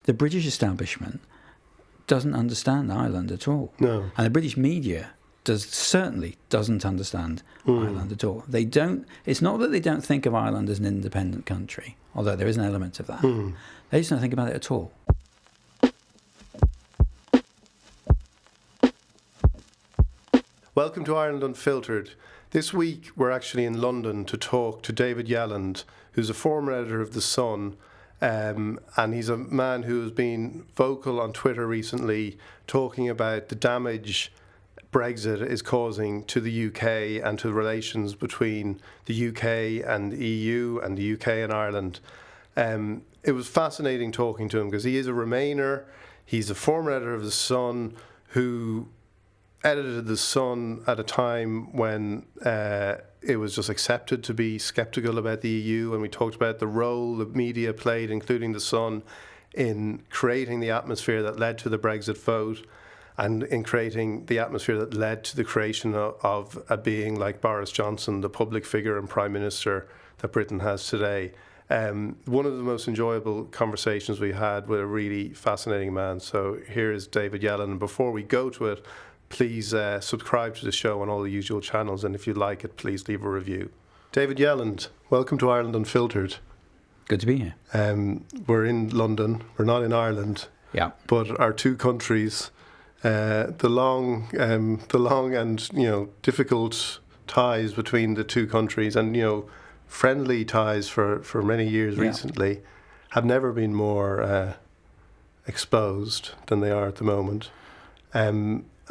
the British establishment doesn't understand Ireland at all. No. And the British media certainly doesn't understand Ireland at all. They don't. It's not that they don't think of Ireland as an independent country, although there is an element of that. They just don't think about it at all. Welcome to Ireland Unfiltered. This week we're actually in London to talk to David Yelland, who's a former editor of The Sun, and he's a man who has been vocal on Twitter recently talking about the damage Brexit is causing to the UK and to the relations between the UK and the EU and the UK and Ireland. It was fascinating talking to him because he is a Remainer. He's a former editor of The Sun who edited The Sun at a time when it was just accepted to be sceptical about the EU, and we talked about the role the media played, including The Sun, in creating the atmosphere that led to the Brexit vote and in creating the atmosphere that led to the creation of a being like Boris Johnson, the public figure and Prime Minister that Britain has today. One of the most enjoyable conversations we had with a really fascinating man. So here is David Yelland, and before we go to it, please subscribe to the show on all the usual channels, and if you like it, please leave a review. David Yelland, welcome to Ireland Unfiltered. Good to be here. We're in London. We're not in Ireland. Yeah. But our two countries, the long and difficult ties between the two countries, and friendly ties for many years recently, have never been more exposed than they are at the moment.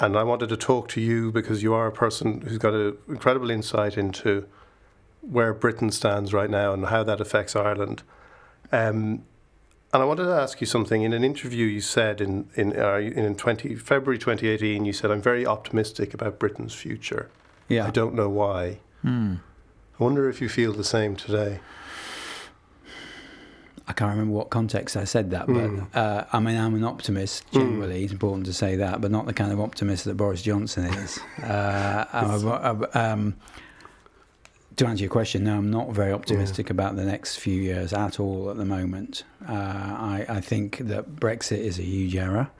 And I wanted to talk to you because you are a person who's got an incredible insight into where Britain stands right now and how that affects Ireland. And I wanted to ask you something. In an interview you said in February 2018, you said, "I'm very optimistic about Britain's future. Yeah. I don't know why." I wonder if you feel the same today. I can't remember what context I said that, but I'm an optimist generally. It's important to say that, but not the kind of optimist that Boris Johnson is. To answer your question, no, I'm not very optimistic about the next few years at all at the moment. I think that Brexit is a huge error.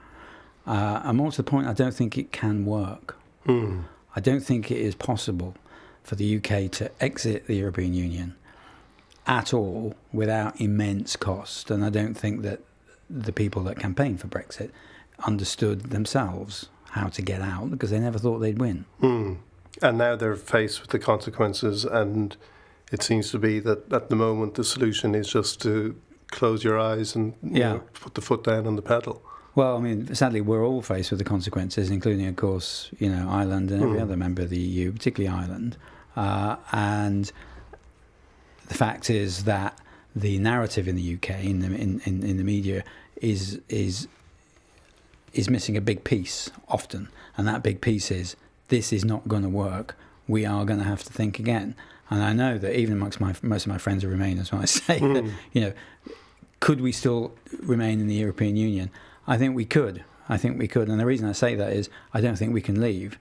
And more to the point, I don't think it can work. I don't think it is possible for the UK to exit the European Union at all without immense cost, and I don't think that the people that campaigned for Brexit understood themselves how to get out because they never thought they'd win. And now they're faced with the consequences, and it seems to be that at the moment the solution is just to close your eyes and put the foot down on the pedal. Well, I mean, sadly, we're all faced with the consequences, including, of course, Ireland and every other member of the EU, particularly Ireland, and the fact is that the narrative in the UK, in the media, is missing a big piece often, and that big piece is this is not going to work. We are going to have to think again. And I know that even amongst most of my friends are Remainers, when I say that, could we still remain in the European Union? I think we could. And the reason I say that is I don't think we can leave.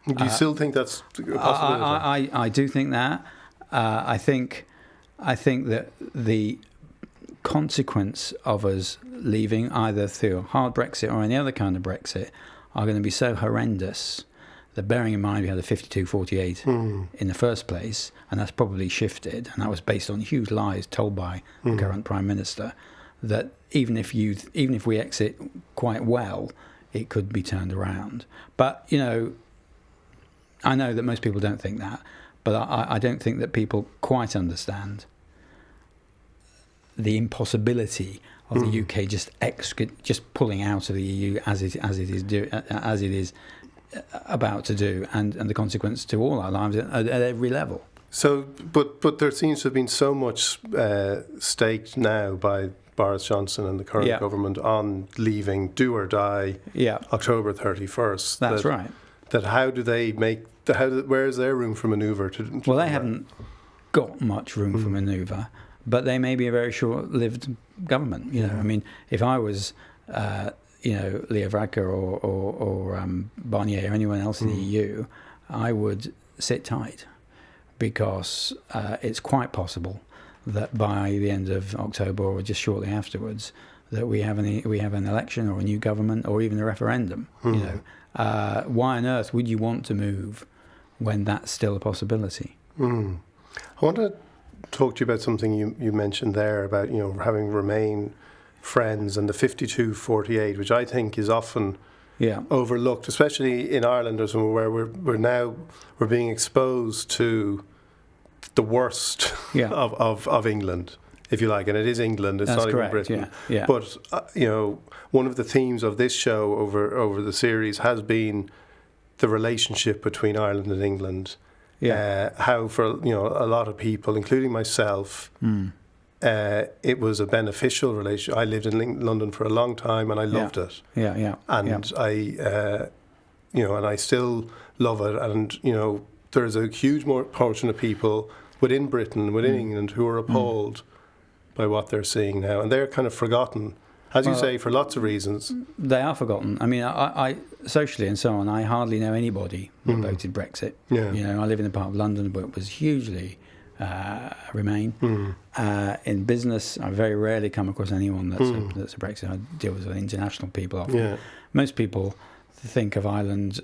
Do you still think that's a possibility? I do think that. I think that the consequence of us leaving, either through a hard Brexit or any other kind of Brexit, are going to be so horrendous that, bearing in mind we had a 52-48 in the first place, and that's probably shifted, and that was based on huge lies told by the current Prime Minister, that even if we exit quite well, it could be turned around. But, I know that most people don't think that, but I don't think that people quite understand the impossibility of the UK just pulling out of the EU as it is about to do, and the consequence to all our lives at every level. So, but there seems to have been so much staked now by Boris Johnson and the current government on leaving, do or die, October 31st. That's right. That how do they make? Where is their room for manoeuvre? Well, they haven't got much room for manoeuvre, but they may be a very short-lived government. I mean, if I was, Leo Varadkar or Barnier or anyone else in the EU, I would sit tight because it's quite possible that by the end of October or just shortly afterwards, that we have an election or a new government or even a referendum. Why on earth would you want to move when that's still a possibility? I want to talk to you about something you mentioned there about having Remain friends and the 52-48, which I think is often overlooked, especially in Ireland or somewhere where we're being exposed to the worst of England, if you like, and it is England. It's That's not correct, even Britain. Yeah. But one of the themes of this show over the series has been the relationship between Ireland and England. How for a lot of people, including myself, it was a beneficial relationship. I lived in London for a long time, and I loved it. And I still love it. And there's a huge portion of people within Britain, within England, who are appalled by what they're seeing now, and they're kind of forgotten, as you say, for lots of reasons. They are forgotten. I mean, I socially and so on, I hardly know anybody that voted Brexit. I live in a part of London where it was hugely Remain. In business, I very rarely come across anyone that's a Brexit. I deal with international people often. Most people think of Ireland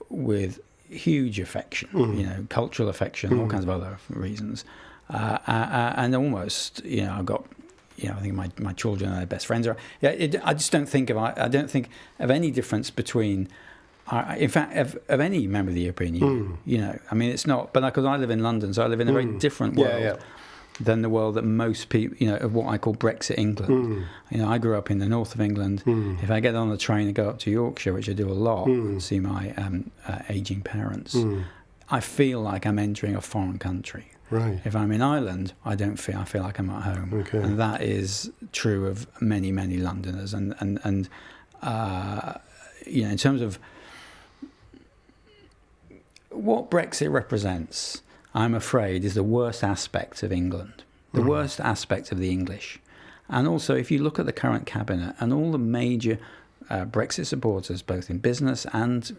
with huge affection, cultural affection, all kinds of other reasons, and almost, I've got, I think my children are their best friends. I just don't think of any difference between, in fact, of any member of the European Union. I mean, it's not, but because I live in London, so I live in a very different world than the world that most people, of what I call Brexit England. I grew up in the north of England. If I get on the train and go up to Yorkshire, which I do a lot, and see my aging parents, I feel like I'm entering a foreign country. Right. If I'm in Ireland, I feel like I'm at home. Okay. And that is true of many, many Londoners. And in terms of what Brexit represents, I'm afraid, is the worst aspect of England, the worst aspect of the English. And also, if you look at the current cabinet and all the major Brexit supporters, both in business and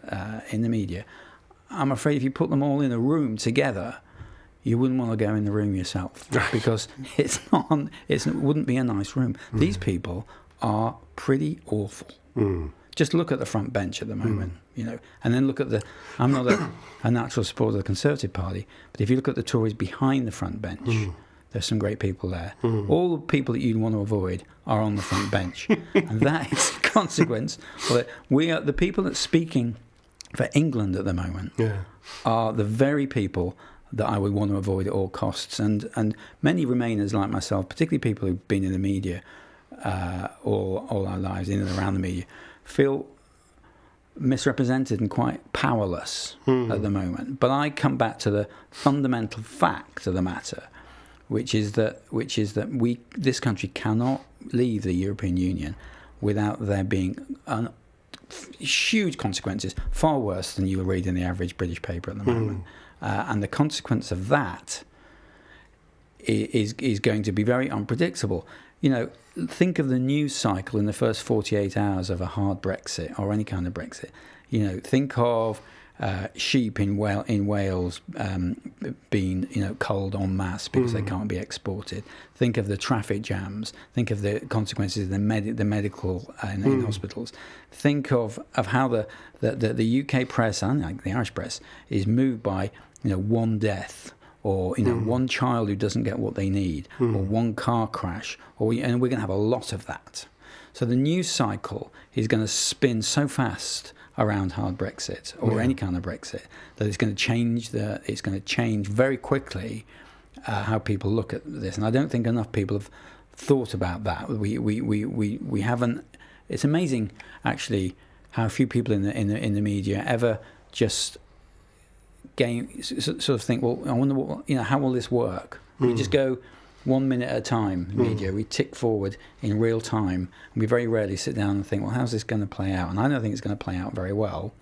in the media, I'm afraid if you put them all in a room together, you wouldn't want to go in the room yourself, because it wouldn't be a nice room. These people are pretty awful. Just look at the front bench at the moment, and then look at I'm not a natural supporter of the Conservative Party, but if you look at the Tories behind the front bench, there's some great people there. All the people that you'd want to avoid are on the front bench. And that is a consequence. The people that's speaking for England at the moment are the very people that I would want to avoid at all costs. And many Remainers like myself, particularly people who've been in the media all our lives, in and around the media, feel misrepresented and quite powerless at the moment. But I come back to the fundamental fact of the matter, which is that this country cannot leave the European Union without there being huge consequences, far worse than you will read in the average British paper at the moment. And the consequence of that is going to be very unpredictable. Think of the news cycle in the first 48 hours of a hard Brexit or any kind of Brexit. Think of sheep in Wales being culled en masse because they can't be exported. Think of the traffic jams. Think of the consequences of the medical in hospitals. Think of how the UK press and like the Irish press is moved by one death, or one child who doesn't get what they need, or one car crash, and we're going to have a lot of that. So the news cycle is going to spin so fast around hard Brexit or any kind of Brexit that it's going to change very quickly how people look at this. And I don't think enough people have thought about that. We haven't. It's amazing actually how few people in the media ever just sort of think, well, I wonder how will this work? We just go 1 minute at a time, media. We tick forward in real time, and we very rarely sit down and think, well, how's this going to play out? And I don't think it's going to play out very well.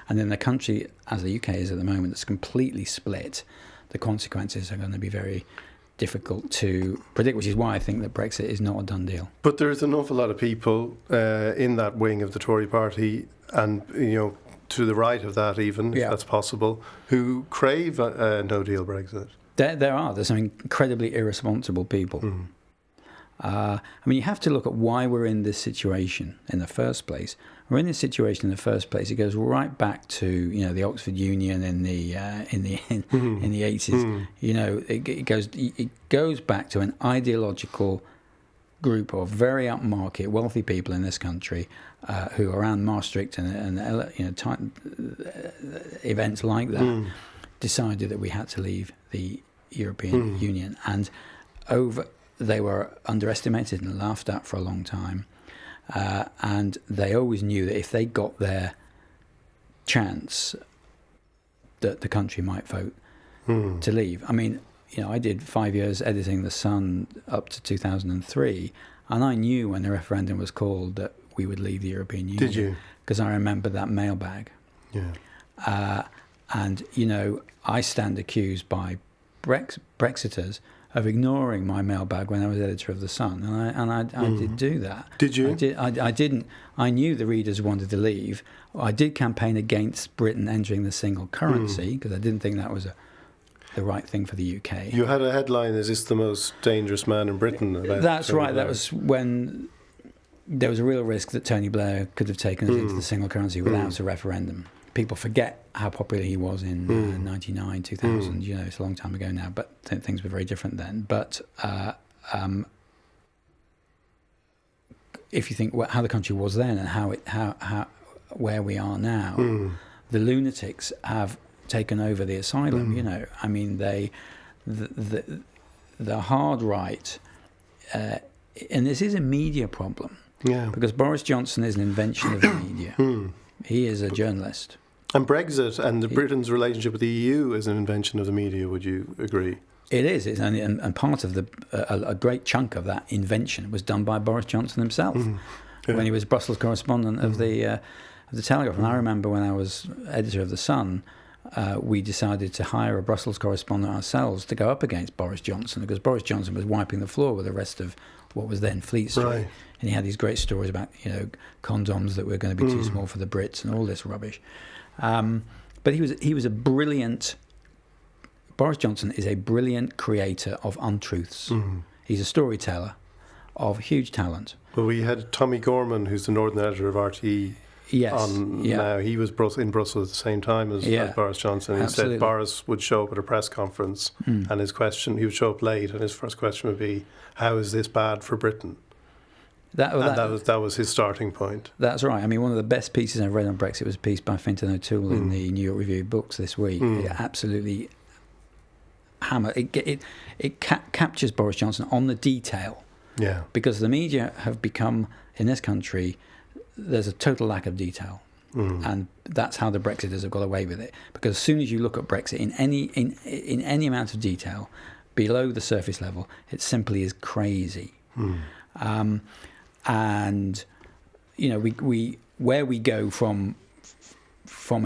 And then the country, as the UK is at the moment, that's completely split, the consequences are going to be very difficult to predict, which is why I think that Brexit is not a done deal. But there's an awful lot of people in that wing of the Tory party, and to the right of that even, if that's possible, who crave a no-deal Brexit. There's some incredibly irresponsible people. I mean, you have to look at why we're in this situation in the first place. We're in this situation in the first place. It goes right back to the Oxford Union in the 80s. It goes back to an ideological group of very upmarket, wealthy people in this country who, around Maastricht and events like that, decided that we had to leave the European Union, and they were underestimated and laughed at for a long time, and they always knew that if they got their chance, that the country might vote to leave. I mean, I did 5 years editing The Sun up to 2003, and I knew when the referendum was called that we would leave the European Union. Did you? Because I remember that mailbag. Yeah. And I stand accused by Brexiters of ignoring my mailbag when I was editor of The Sun, and I did do that. Did you? I didn't. I knew the readers wanted to leave. I did campaign against Britain entering the single currency because I didn't think that was the right thing for the UK. You had a headline: "Is this the most dangerous man in Britain?" That's right. That was when there was a real risk that Tony Blair could have taken us into the single currency without a referendum. People forget how popular he was in 99, 2000. It's a long time ago now, but things were very different then. But if you think how the country was then and how where we are now, the lunatics have taken over the asylum. I mean, the hard right, and this is a media problem. Yeah. Because Boris Johnson is an invention of the media. He is a journalist. And Brexit and Britain's relationship with the EU is an invention of the media, would you agree? It is. And part of a great chunk of that invention was done by Boris Johnson himself when he was Brussels correspondent of the Telegraph. And I remember when I was editor of The Sun, we decided to hire a Brussels correspondent ourselves to go up against Boris Johnson, because Boris Johnson was wiping the floor with the rest of what was then Fleet Street. Right. And he had these great stories about, condoms that were going to be too small for the Brits and all this rubbish. But he was a brilliant. Boris Johnson is a brilliant creator of untruths. He's a storyteller of huge talent. Well, we had Tommy Gorman, who's the Northern editor of RTE, on now. He was in Brussels at the same time as Boris Johnson. He said Boris would show up at a press conference, and he would show up late, and his first question would be, "How is this bad for Britain?" That was his starting point. That's right. I mean, one of the best pieces I've read on Brexit was a piece by Fintan O'Toole in the New York Review of Books this week. It absolutely it captures Boris Johnson on the detail. Yeah. Because the media have become, in this country, there's a total lack of detail. And that's how the Brexiters have got away with it. Because as soon as you look at Brexit in any amount of detail, below the surface level, it simply is crazy. And we where we go from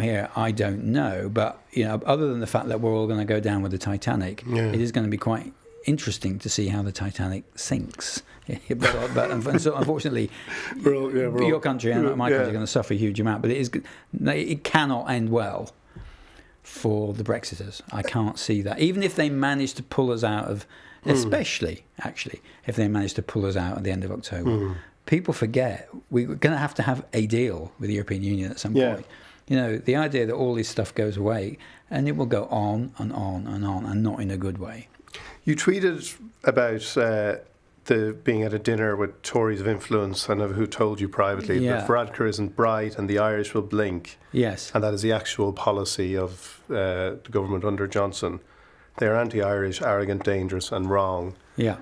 here, I don't know. But other than the fact that we're all going to go down with the Titanic, it is going to be quite interesting to see how the Titanic sinks. but unfortunately, your country and my country are going to suffer a huge amount. But it cannot end well for the Brexiters. I can't see that. Even if they manage to pull us out of, especially actually, if they manage to pull us out at the end of October, people forget we're going to have a deal with the European Union at some point. The idea that all this stuff goes away, and it will go on and on and on, and not in a good way. You tweeted about being at a dinner with Tories of influence and of who told you privately that Varadkar isn't bright and the Irish will blink. Yes. And that is the actual policy of the government under Johnson. They're anti-Irish, arrogant, dangerous and wrong. Yeah.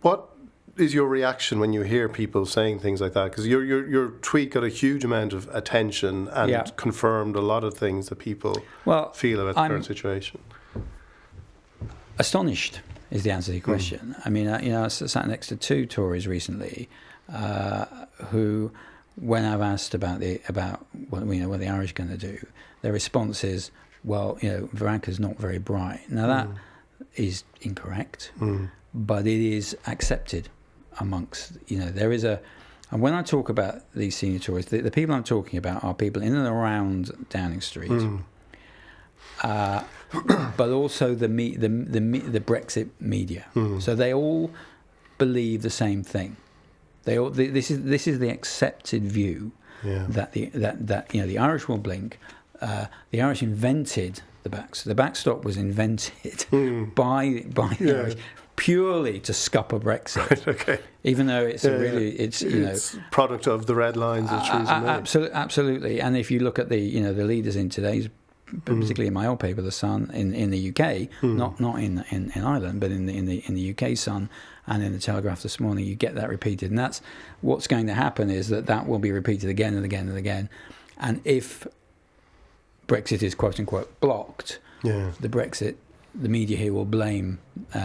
What is your reaction when you hear people saying things like that? Because your tweet got a huge amount of attention and confirmed a lot of things that people feel about the current situation. Astonished is the answer to your question. I mean, I sat next to two Tories recently who, when I've asked about what the Irish are going to do, their response is, well, Varadkar's not very bright. Now that is incorrect, but it is accepted amongst, there is and when I talk about these senior Tories, the people I'm talking about are people in and around Downing Street, but also the Brexit media. So they all believe the same thing. This is the accepted view that the Irish will blink. The Irish invented the backstop. The backstop was invented by the Irish purely to scupper Brexit. Right, okay. Even though it's it's product of the red lines of Theresa May. Absolutely. And if you look at the leaders in today's, particularly in my old paper, The Sun, in the UK, not in Ireland, but in the UK Sun and in the Telegraph this morning, you get that repeated. And that's what's going to happen, is that will be repeated again and again and again. And if Brexit is quote unquote blocked, the media here will blame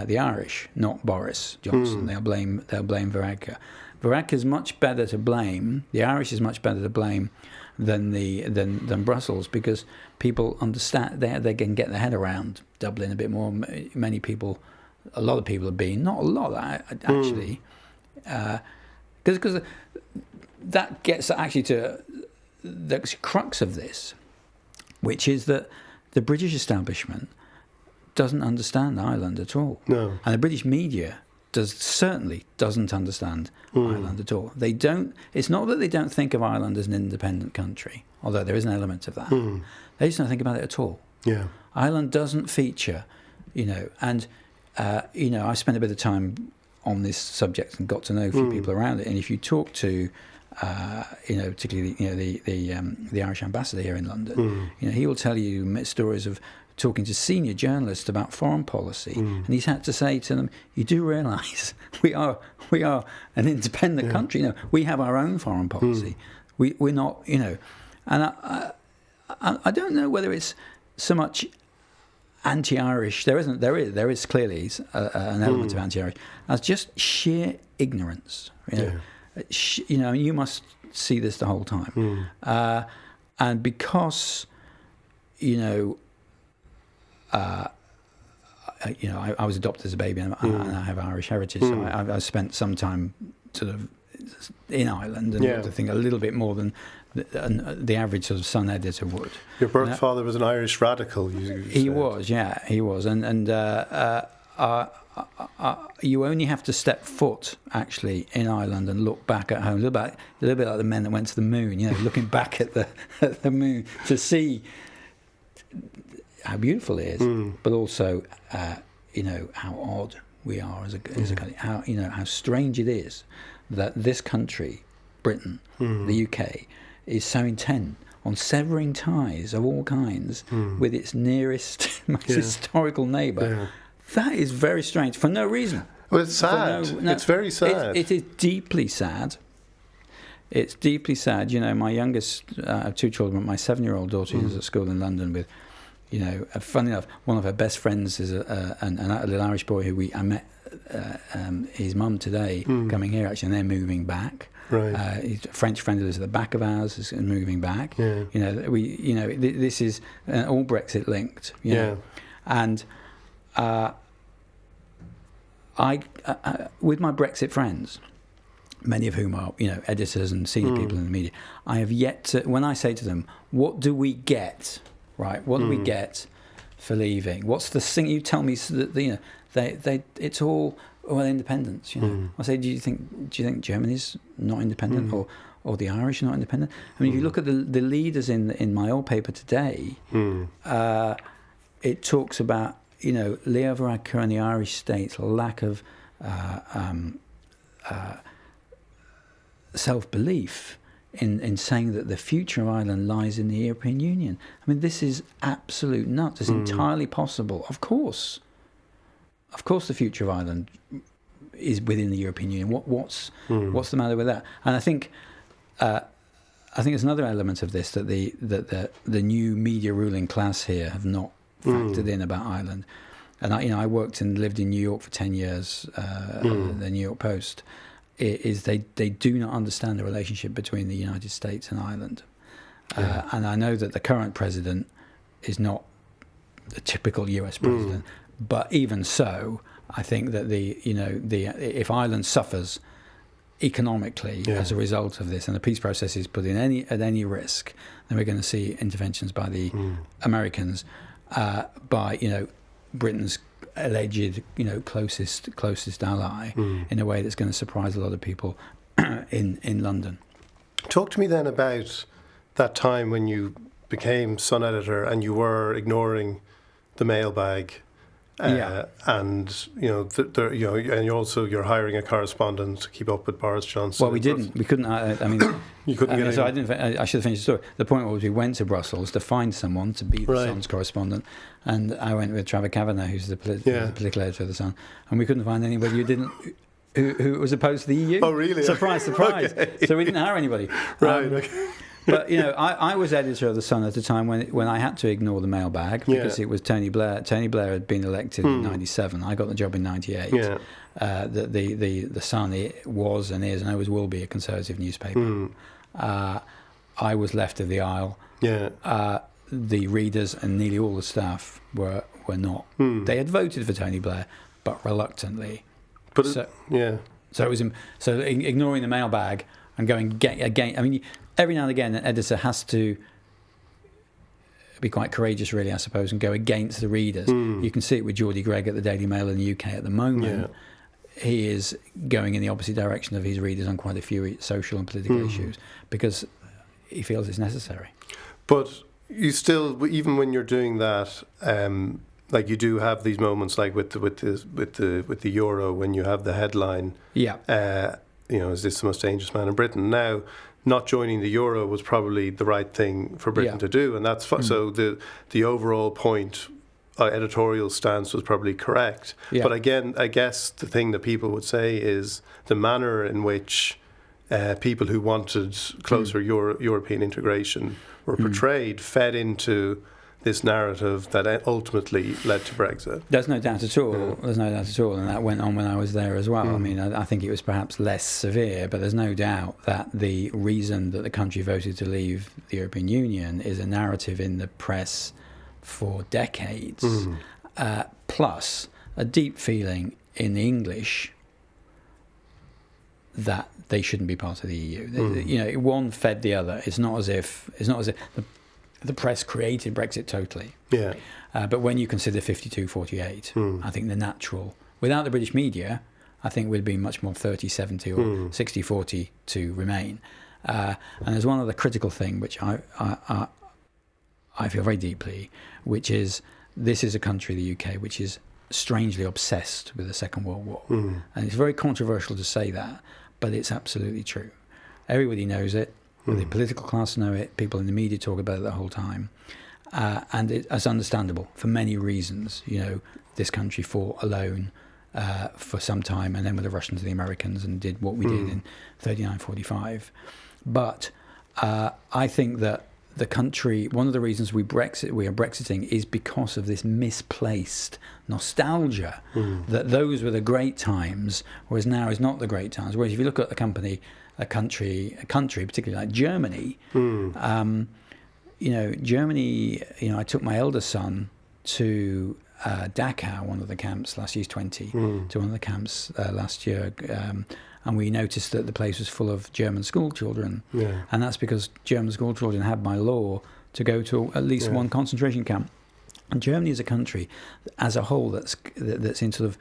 the Irish, not Boris Johnson. They'll blame Varadkar. Varadkar is much better to blame. The Irish is much better to blame than Brussels, because people understand they can get their head around Dublin a bit more. A lot of people have been, not a lot actually, because that gets actually to the crux of this, which is that the British establishment doesn't understand Ireland at all. No. And the British media certainly doesn't understand Ireland at all. They don't. It's not that they don't think of Ireland as an independent country, although there is an element of that. They just don't think about it at all. Yeah. Ireland doesn't feature, and I spent a bit of time on this subject and got to know a few people around it. And if you talk to particularly the Irish ambassador here in London, he will tell you stories of talking to senior journalists about foreign policy, and he's had to say to them, "You do realise we are an independent country. We have our own foreign policy. We're not, And I don't know whether it's so much anti-Irish. There is clearly an element of anti-Irish as just sheer ignorance. You must see this the whole time, and because I was adopted as a baby, and I have Irish heritage, so I spent some time sort of in Ireland, and I think a little bit more than the average sort of Sun editor would. Your birth father was an Irish radical. He was, and you only have to step foot actually in Ireland and look back at home, a little bit like the men that went to the moon, looking back at the moon to see how beautiful it is, but also how odd we are as a country. How strange it is that this country, Britain, the UK, is so intent on severing ties of all kinds with its nearest, most historical neighbour. Yeah. That is very strange for no reason. Well, it's sad. It's very sad. It is deeply sad. It's deeply sad. I youngest of two children, my 7-year-old daughter is at school in London with, funny enough, one of her best friends is a little Irish boy who I met his mum today coming here actually, and they're moving back. Right. He's a French friend who lives at the back of ours is moving back. Yeah. This is all Brexit linked. And I with my Brexit friends, many of whom are editors and senior people in the media, I have yet to, when I say to them, what do we get, right? What do we get for leaving? What's the thing? You tell me that it's all independence. I say, do you think Germany's not independent or the Irish are not independent? I mean, if you look at the leaders in my old paper today, it talks about Leo Varadkar and the Irish state's lack of self-belief in saying that the future of Ireland lies in the European Union. I mean, this is absolute nuts. It's entirely possible. Of course, the future of Ireland is within the European Union. What's the matter with that? And I think there's another element of this that the new media ruling class here have not factored in about Ireland. And I worked and lived in New York for 10 years, the New York Post. Is they do not understand the relationship between the United States and Ireland. And I know that the current president is not a typical US president, but even so, I think that if Ireland suffers economically as a result of this, and the peace process is put at any risk, then we're going to see interventions by the Americans, by Britain's alleged, closest ally in a way that's going to surprise a lot of people in London. Talk to me then about that time when you became Sun editor and you were ignoring the mailbag. And and you're hiring a correspondent to keep up with Boris Johnson. Well, we didn't. We couldn't. You couldn't get. So I should have finished the story. The point was, we went to Brussels to find someone to be the Sun's correspondent, and I went with Trevor Kavanagh, who's the political editor of the Sun, and we couldn't find anybody who was opposed to the EU. Oh, really? Surprise, surprise! Okay. So we didn't hire anybody. Right. Okay. But I was editor of the Sun at a time when I had to ignore the mailbag because it was Tony Blair. Tony Blair had been elected in '97. I got the job in '98. Yeah. The Sun was and is and always will be a conservative newspaper. I was left of the aisle. Yeah. The readers and nearly all the staff were not. They had voted for Tony Blair, but reluctantly. So it was ignoring the mailbag and going again. I mean, every now and again, an editor has to be quite courageous, really, I suppose, and go against the readers. You can see it with Geordie Greig at the Daily Mail in the UK at the moment. Yeah. He is going in the opposite direction of his readers on quite a few social and political issues because he feels it's necessary. But you still, even when you're doing that, like you do have these moments, like with the Euro, when you have the headline. Yeah. Is this the most dangerous man in Britain? Now, not joining the Euro was probably the right thing for Britain to do, and that's so the overall point, editorial stance was probably correct. Yeah. But again, I guess the thing that people would say is the manner in which people who wanted closer European integration were portrayed fed into this narrative that ultimately led to Brexit. There's no doubt at all. There's no doubt at all, and that went on when I was there as well. I mean, I think it was perhaps less severe, but there's no doubt that the reason that the country voted to leave the European Union is a narrative in the press for decades, plus a deep feeling in the English that they shouldn't be part of the EU. One fed the other. It's not as if the press created Brexit totally. Yeah. But when you consider 52-48, I think the natural, without the British media, I think we'd be much more 30-70 or 60-40 to remain. And there's one other critical thing which I feel very deeply, which is this is a country, the UK, which is strangely obsessed with the Second World War. And it's very controversial to say that, but it's absolutely true. Everybody knows it. The political class know it. People in the media talk about it the whole time. And it's understandable for many reasons. This country fought alone for some time, and then with the Russians and the Americans, and did what we did in 39-45. But I think that the country, one of the reasons we are Brexiting is because of this misplaced nostalgia that those were the great times, whereas now is not the great times. Whereas if you look at a country, particularly like Germany, Germany, I took my eldest son to Dachau, one of the camps last year. He's 20, to one of the camps last year, and we noticed that the place was full of German school children, and that's because German school children had by law to go to at least one concentration camp. And Germany is a country as a whole that's in sort of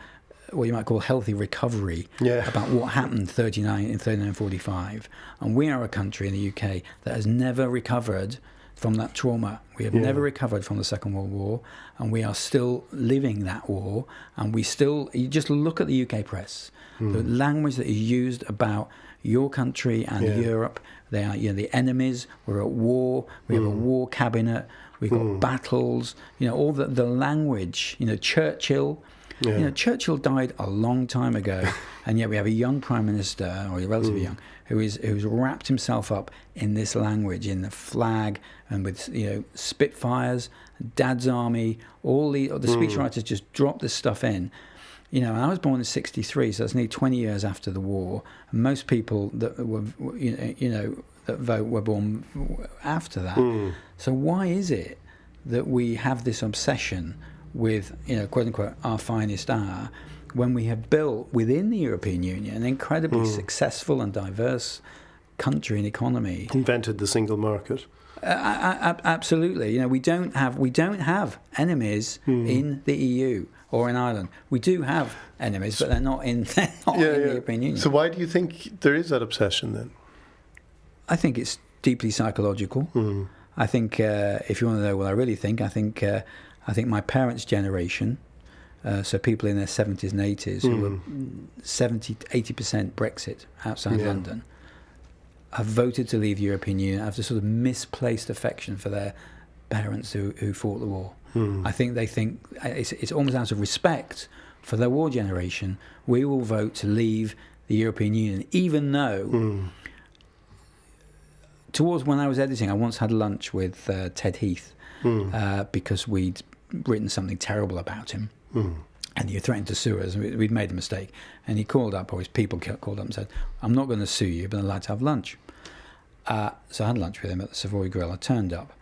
what you might call healthy recovery about what happened in 39-45. And we are a country in the UK that has never recovered from that trauma. We have never recovered from the Second World War, and we are still living that war. And you just look at the UK press, the language that is used about your country and Europe. They are, the enemies. We're at war. We have a war cabinet. We've got battles. All the language. Churchill. Churchill died a long time ago, and yet we have a young prime minister, or relatively young, who's wrapped himself up in this language, in the flag, and with Spitfires, Dad's Army, all the speechwriters just drop this stuff in. And I was born in '63, so that's nearly 20 years after the war. And most people that were that vote were born after that. So why is it that we have this obsession with, quote unquote, our finest hour, when we have built within the European Union an incredibly successful and diverse country and economy? Invented the single market. Absolutely. You know, we don't have enemies in the EU or in Ireland. We do have enemies, but they're not in the European Union. So why do you think there is that obsession then? I think it's deeply psychological. I think if you want to know what I really think, I think my parents' generation, so people in their 70s and 80s who were 70-80% Brexit outside London, have voted to leave the European Union, have this sort of misplaced affection for their parents who fought the war. I think they think it's almost out of respect for their war generation, we will vote to leave the European Union, even though towards when I was editing, I once had lunch with Ted Heath because we'd written something terrible about him. And he threatened to sue us. We'd made a mistake. And he called up, or his people called up and said, I'm not going to sue you, but I'd like to have lunch. So I had lunch with him at the Savoy Grill. I turned up.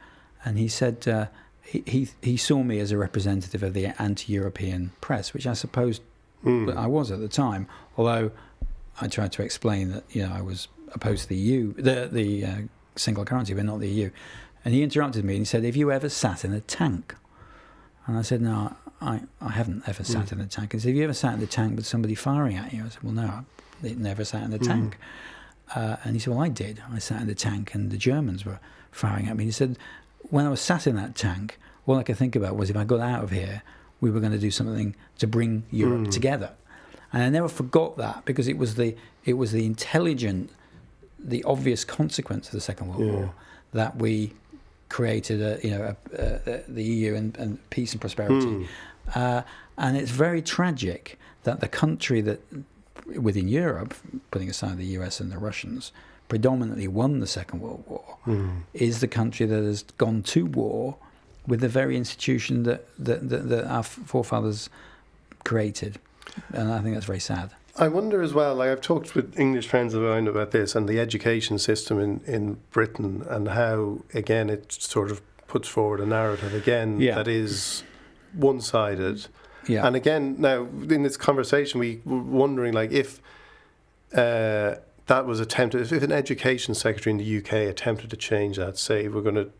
And he said he saw me as a representative of the anti-European press, which I suppose I was at the time. Although I tried to explain that I was opposed to the EU, the single currency, but not the EU. And he interrupted me and he said, have you ever sat in a tank? And I said, no, I haven't ever sat in a tank. He said, have you ever sat in the tank with somebody firing at you? I said, well, no, I never sat in the tank. And he said, well, I did. I sat in the tank and the Germans were firing at me. He said, when I was sat in that tank, all I could think about was if I got out of here, we were going to do something to bring Europe together. And I never forgot that because it was the intelligent, the obvious consequence of the Second World War that we created the EU and peace and prosperity. And it's very tragic that the country that within Europe, putting aside the US and the Russians, predominantly won the Second World War, is the country that has gone to war with the very institution that our forefathers created. And I think that's very sad. I wonder as well, I've talked with English friends of mine about this and the education system in Britain and how, again, it sort of puts forward a narrative, that is one-sided. Yeah. And again, now, in this conversation, we were wondering, if that was attempted, if an education secretary in the UK attempted to change that, say, we're going to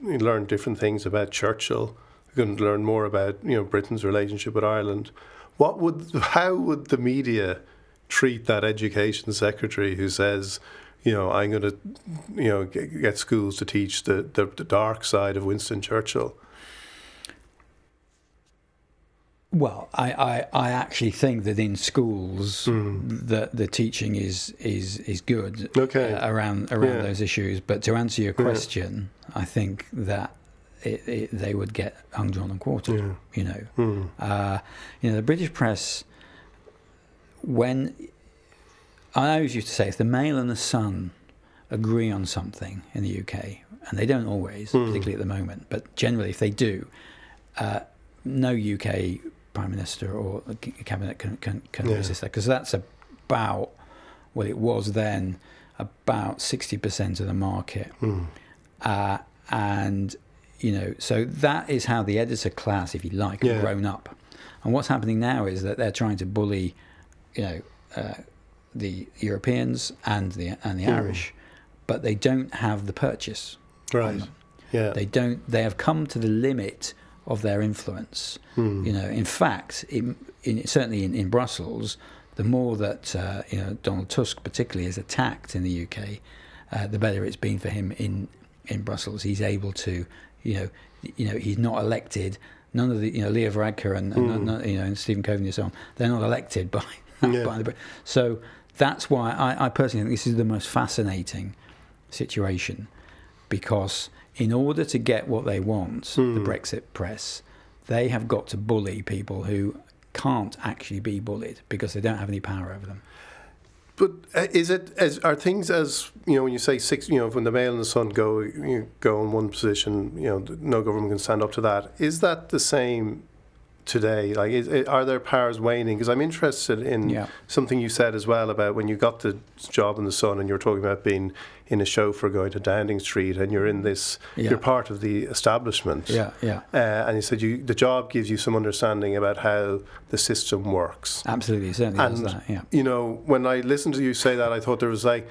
learn different things about Churchill, we're going to learn more about, Britain's relationship with Ireland, how would the media treat that education secretary who says, I'm going to, get schools to teach the dark side of Winston Churchill? Well, I actually think that in schools the teaching is good around those issues. But to answer your question, I think that they would get hung, drawn, and quartered. The British press, when I always used to say, if the Mail and the Sun agree on something in the UK, and they don't always, particularly at the moment, but generally if they do, no UK Prime Minister or cabinet can resist that, because that's about, well, it was then about 60% of the market, and so that is how the editor class, if you like, have grown up. And what's happening now is that they're trying to bully, the Europeans and the Irish, but they don't have the purchase. Right. Yeah. They have come to the limit of their influence. In fact, certainly in Brussels, the more that Donald Tusk particularly is attacked in the UK, the better it's been for him in Brussels. He's able to, he's not elected. None of the, Leo Varadkar and Stephen Coveney and so on, they're not elected by the. So that's why I personally think this is the most fascinating situation, because in order to get what they want, the Brexit press, they have got to bully people who can't actually be bullied because they don't have any power over them. But are things as, when you say when the Mail and the Sun go in one position, no government can stand up to that. Is that the same today? Are their powers waning? Because I'm interested in something you said as well about when you got the job in the Sun and you were talking about being in a chauffeur going to Downing Street and you're in this, you're part of the establishment. And you said the job gives you some understanding about how the system works. Absolutely, it certainly does that, when I listened to you say that, I thought there was it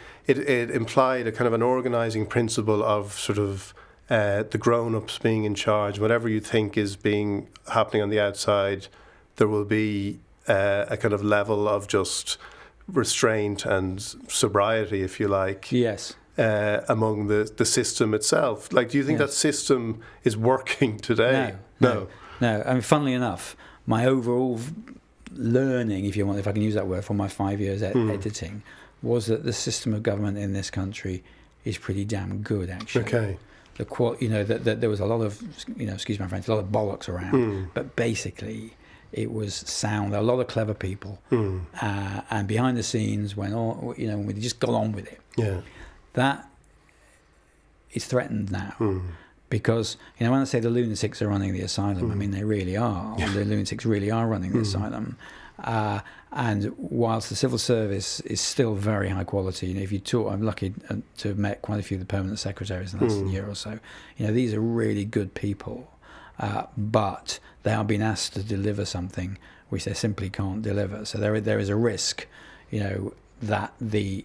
implied a kind of an organising principle of sort of the grown-ups being in charge, whatever you think is happening on the outside, there will be a kind of level of just restraint and sobriety, if you like. Yes. Among the system itself. Like, do you think that system is working today? No. I mean, funnily enough, my overall learning, if I can use that word, from my 5 years editing, was that the system of government in this country is pretty damn good, actually. Okay. That there was a lot of, excuse my French, a lot of bollocks around, but basically it was sound. A lot of clever people, and behind the scenes, when we just got on with it. Yeah. That is threatened now, because when I say the lunatics are running the asylum, I mean they really are. Yeah. The lunatics really are running the asylum. And whilst the civil service is still very high quality, if you talk, I'm lucky to have met quite a few of the permanent secretaries in the last year or so. These are really good people, but they are being asked to deliver something which they simply can't deliver. So there is a risk, that the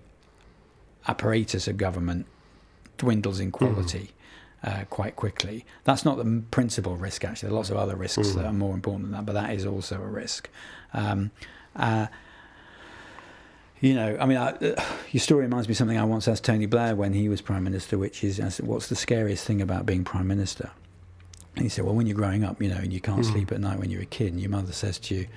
apparatus of government dwindles in quality quite quickly. That's not the principal risk, actually. There are lots of other risks that are more important than that, but that is also a risk. Your story reminds me of something I once asked Tony Blair when he was Prime Minister, which is, I said, what's the scariest thing about being Prime Minister? And he said, well, when you're growing up, and you can't sleep at night when you're a kid, and your mother says to you,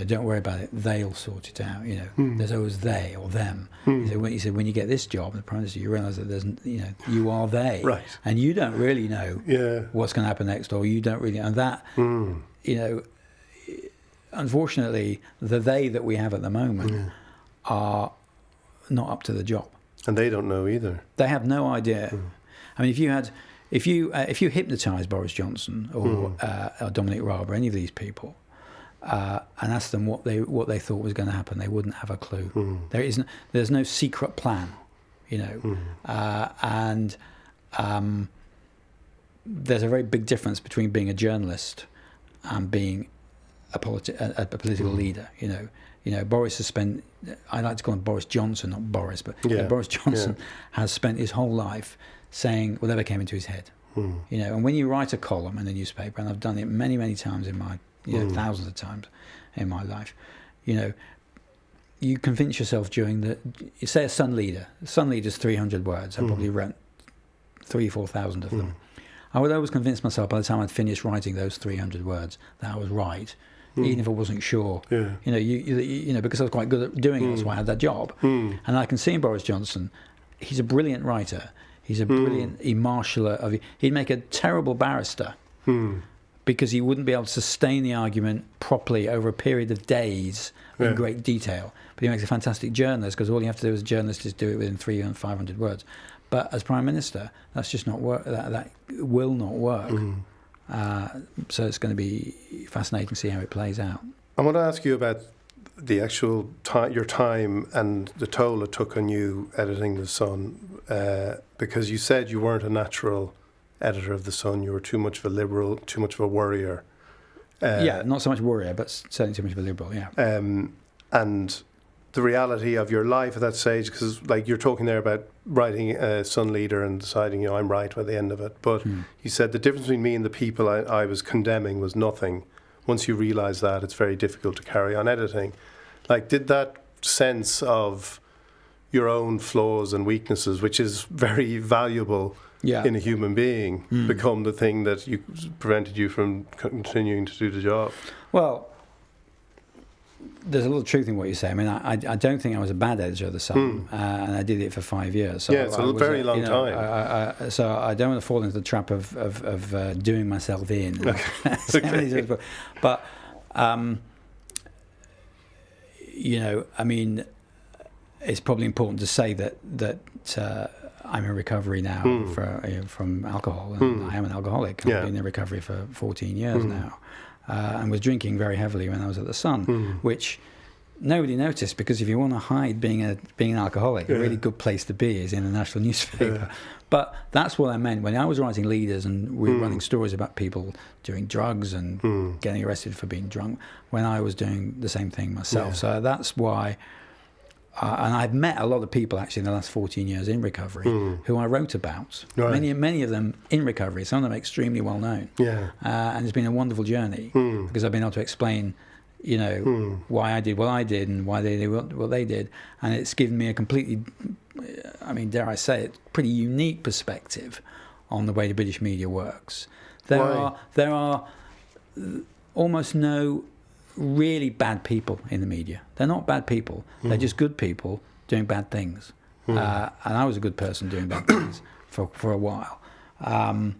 don't worry about it, they'll sort it out. There's always they or them. He said, when you get this job, the Prime Minister, you realise that there's, you are they, right? And you don't really know what's going to happen next, or you don't really, and that, unfortunately, the they that we have at the moment are not up to the job, and they don't know either. They have no idea. I mean, if you hypnotise Boris Johnson or Dominic Raab or any of these people, and asked them what they thought was going to happen, they wouldn't have a clue. There's no secret plan, and there's a very big difference between being a journalist and being a political leader. Boris has spent, I like to call him Boris Johnson, not Boris, but Boris Johnson has spent his whole life saying whatever came into his head. And when you write a column in a newspaper, and I've done it many, many times in my thousands of times in my life, you convince yourself you say a Sun Leader's 300 words. I probably read 3,000-4,000 of them. I would always convince myself by the time I'd finished writing those 300 words that I was right, even if I wasn't sure. Because I was quite good at doing it, that's why I had that job. And I can see in Boris Johnson, he's a brilliant writer. He's a brilliant marshaller. He'd make a terrible barrister. Because he wouldn't be able to sustain the argument properly over a period of days in great detail. But he makes a fantastic journalist, because all you have to do as a journalist is do it within 300 and 500 words. But as Prime Minister, that's just not work. That will not work. So it's going to be fascinating to see how it plays out. I want to ask you about the actual your time and the toll it took on you editing The Sun, because you said you weren't a natural editor of The Sun. You were too much of a liberal, too much of a worrier. Not so much worrier, but certainly too much of a liberal, and the reality of your life at that stage, because like you're talking there about writing a Sun Leader and deciding, I'm right by the end of it. But you said the difference between me and the people I was condemning was nothing. Once you realise that, it's very difficult to carry on editing. Like, did that sense of your own flaws and weaknesses, which is very valuable in a human being, become the thing that prevented you from continuing to do the job? Well, there's a lot of truth in what you say. I mean, I don't think I was a bad editor of The Sun, and I did it for 5 years. So it's a very long time. So I don't want to fall into the trap of doing myself in. Okay. But, I mean, it's probably important to say that I'm in recovery now from alcohol, and I am an alcoholic. I've been in recovery for 14 years now. And was drinking very heavily when I was at The Sun, which nobody noticed, because if you want to hide being an alcoholic, a really good place to be is in a national newspaper. But that's what I meant when I was writing leaders and we were running stories about people doing drugs and getting arrested for being drunk, when I was doing the same thing myself. So that's why and I've met a lot of people actually in the last 14 years in recovery who I wrote about. Right. Many of them in recovery, some of them extremely well known. Yeah. And it's been a wonderful journey because I've been able to explain, why I did what I did and why they did what they did. And it's given me a completely, dare I say it, pretty unique perspective on the way the British media works. There are almost no really bad people in the media. They're not bad people. They're just good people doing bad things. And I was a good person doing bad things for a while. Not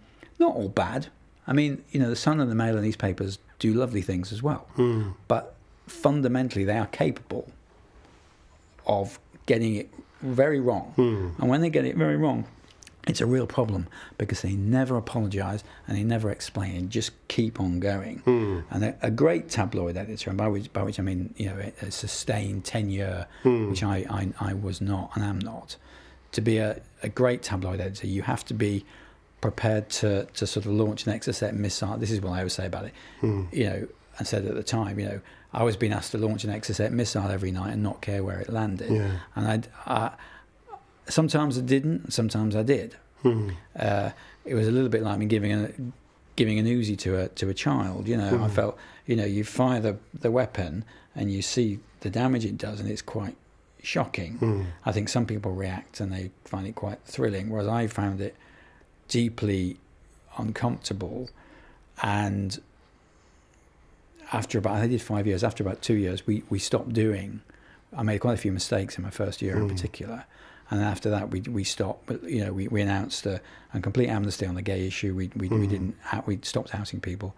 all bad. The Sun and the Mail and these papers do lovely things as well. But fundamentally, they are capable of getting it very wrong. And when they get it very wrong, it's a real problem because they never apologise and they never explain and just keep on going. And a great tabloid editor, and by which I mean a sustained tenure, which I was not and am not. To be a great tabloid editor, you have to be prepared to sort of launch an Exocet missile. This is what I always say about it. I said at the time, I was being asked to launch an Exocet missile every night and not care where it landed. Yeah. And sometimes I didn't, and sometimes I did. It was a little bit like me giving an Uzi to a child. I felt, you fire the weapon and you see the damage it does, and it's quite shocking. I think some people react and they find it quite thrilling, whereas I found it deeply uncomfortable. And I did 5 years. After about 2 years, we stopped doing. I made quite a few mistakes in my first year in particular. And after that, we stopped. But we announced a complete amnesty on the gay issue. We stopped housing people.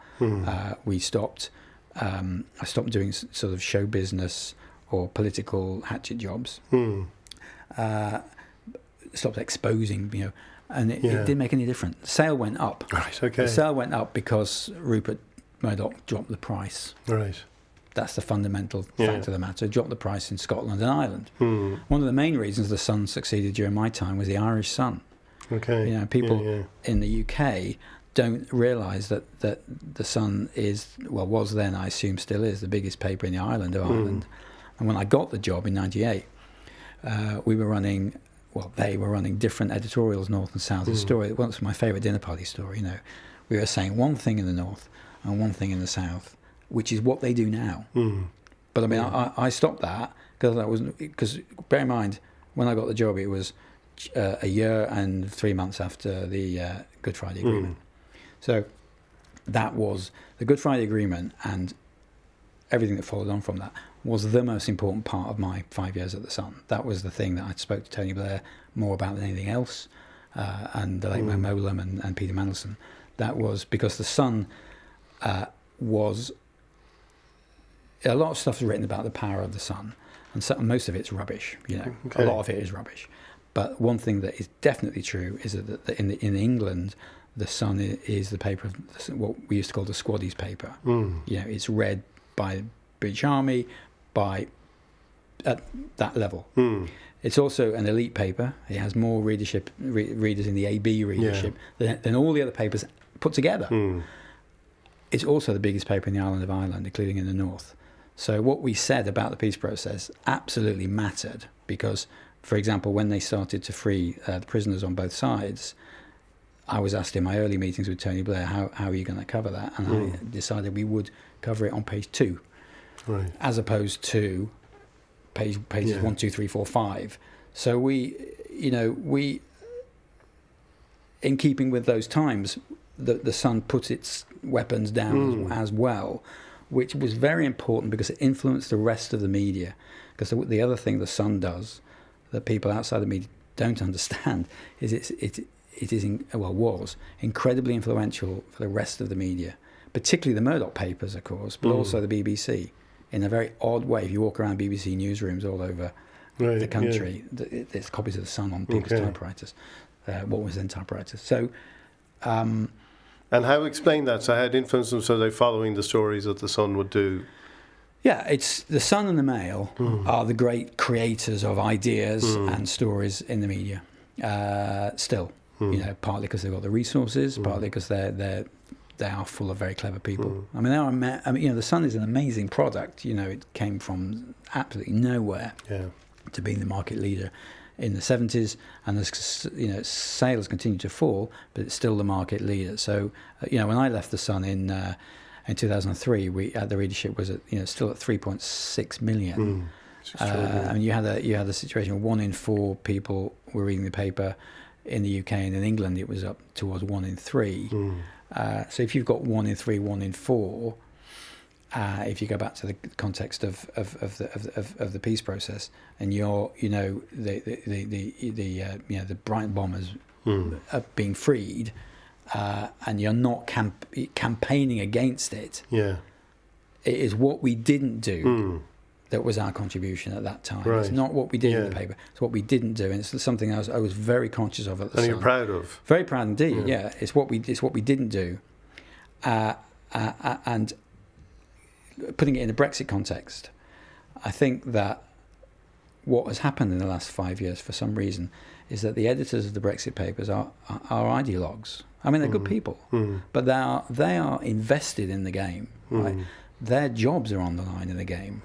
We stopped. I stopped doing sort of show business or political hatchet jobs. Stopped exposing. And it didn't make any difference. The sale went up. Right. Okay. The sale went up because Rupert Murdoch dropped the price. Right. That's the fundamental fact of the matter. Dropped the price in Scotland and Ireland. One of the main reasons the Sun succeeded during my time was the Irish Sun. Okay. People in the UK don't realise that the Sun was then, I assume still is, the biggest paper in the island of Ireland. And when I got the job in '98, we were running. Well, they were running different editorials, north and south. The story, it was my favourite dinner party story. We were saying one thing in the north and one thing in the south, which is what they do now. But I stopped that because bear in mind, when I got the job, it was a year and 3 months after the Good Friday Agreement. So that was the Good Friday Agreement, and everything that followed on from that was the most important part of my 5 years at the Sun. That was the thing that I spoke to Tony Blair more about than anything else, and the late Mo Molam and Peter Mandelson. That was because the Sun was... A lot of stuff is written about the power of the Sun, and most of it's rubbish. A lot of it is rubbish. But one thing that is definitely true is that in England, the Sun is the paper of what we used to call the squaddies paper. It's read by the British Army at that level. It's also an elite paper. It has more readers in the AB readership than all the other papers put together. It's also the biggest paper in the island of Ireland, including in the north. So what we said about the peace process absolutely mattered because, for example, when they started to free the prisoners on both sides, I was asked in my early meetings with Tony Blair, how are you going to cover that? And I decided we would cover it on page 2, as opposed to pages 1, 2, 3, 4, 5. So we, in keeping with those times, the Sun put its weapons down as well, which was very important because it influenced the rest of the media. Because the other thing the Sun does that people outside the media don't understand is was incredibly influential for the rest of the media, particularly the Murdoch papers, of course, but also the BBC. In a very odd way, if you walk around BBC newsrooms all over the country, there's copies of the Sun on people's typewriters, what was then typewriters. So. And how explain that? So how it influenced them so they're following the stories that the Sun would do? Yeah, it's the Sun and the Mail are the great creators of ideas and stories in the media. Still, partly because they've got the resources, partly because they are full of very clever people. The Sun is an amazing product. It came from absolutely nowhere. Yeah. to being the market leader in the 70s, and sales continue to fall, but it's still the market leader. So when I left the Sun in 2003, the readership was still at 3.6 million. I mean, you had a situation where 1 in 4 people were reading the paper in the UK, and in England it was up towards 1 in 3. So if you've got 1 in 3, 1 in 4, if you go back to the context of the peace process, and the Brighton bombers are being freed, and you're not campaigning against it, it is what we didn't do that was our contribution at that time. Right. It's not what we did in the paper. It's what we didn't do, and it's something I was very conscious of at the Sun. And you're proud of. Very proud indeed. Yeah, it's what we didn't do, and putting it in a Brexit context, I think that what has happened in the last 5 years, for some reason, is that the editors of the Brexit papers are ideologues. I mean, they're good people, but they are invested in the game. Right? Their jobs are on the line in the game.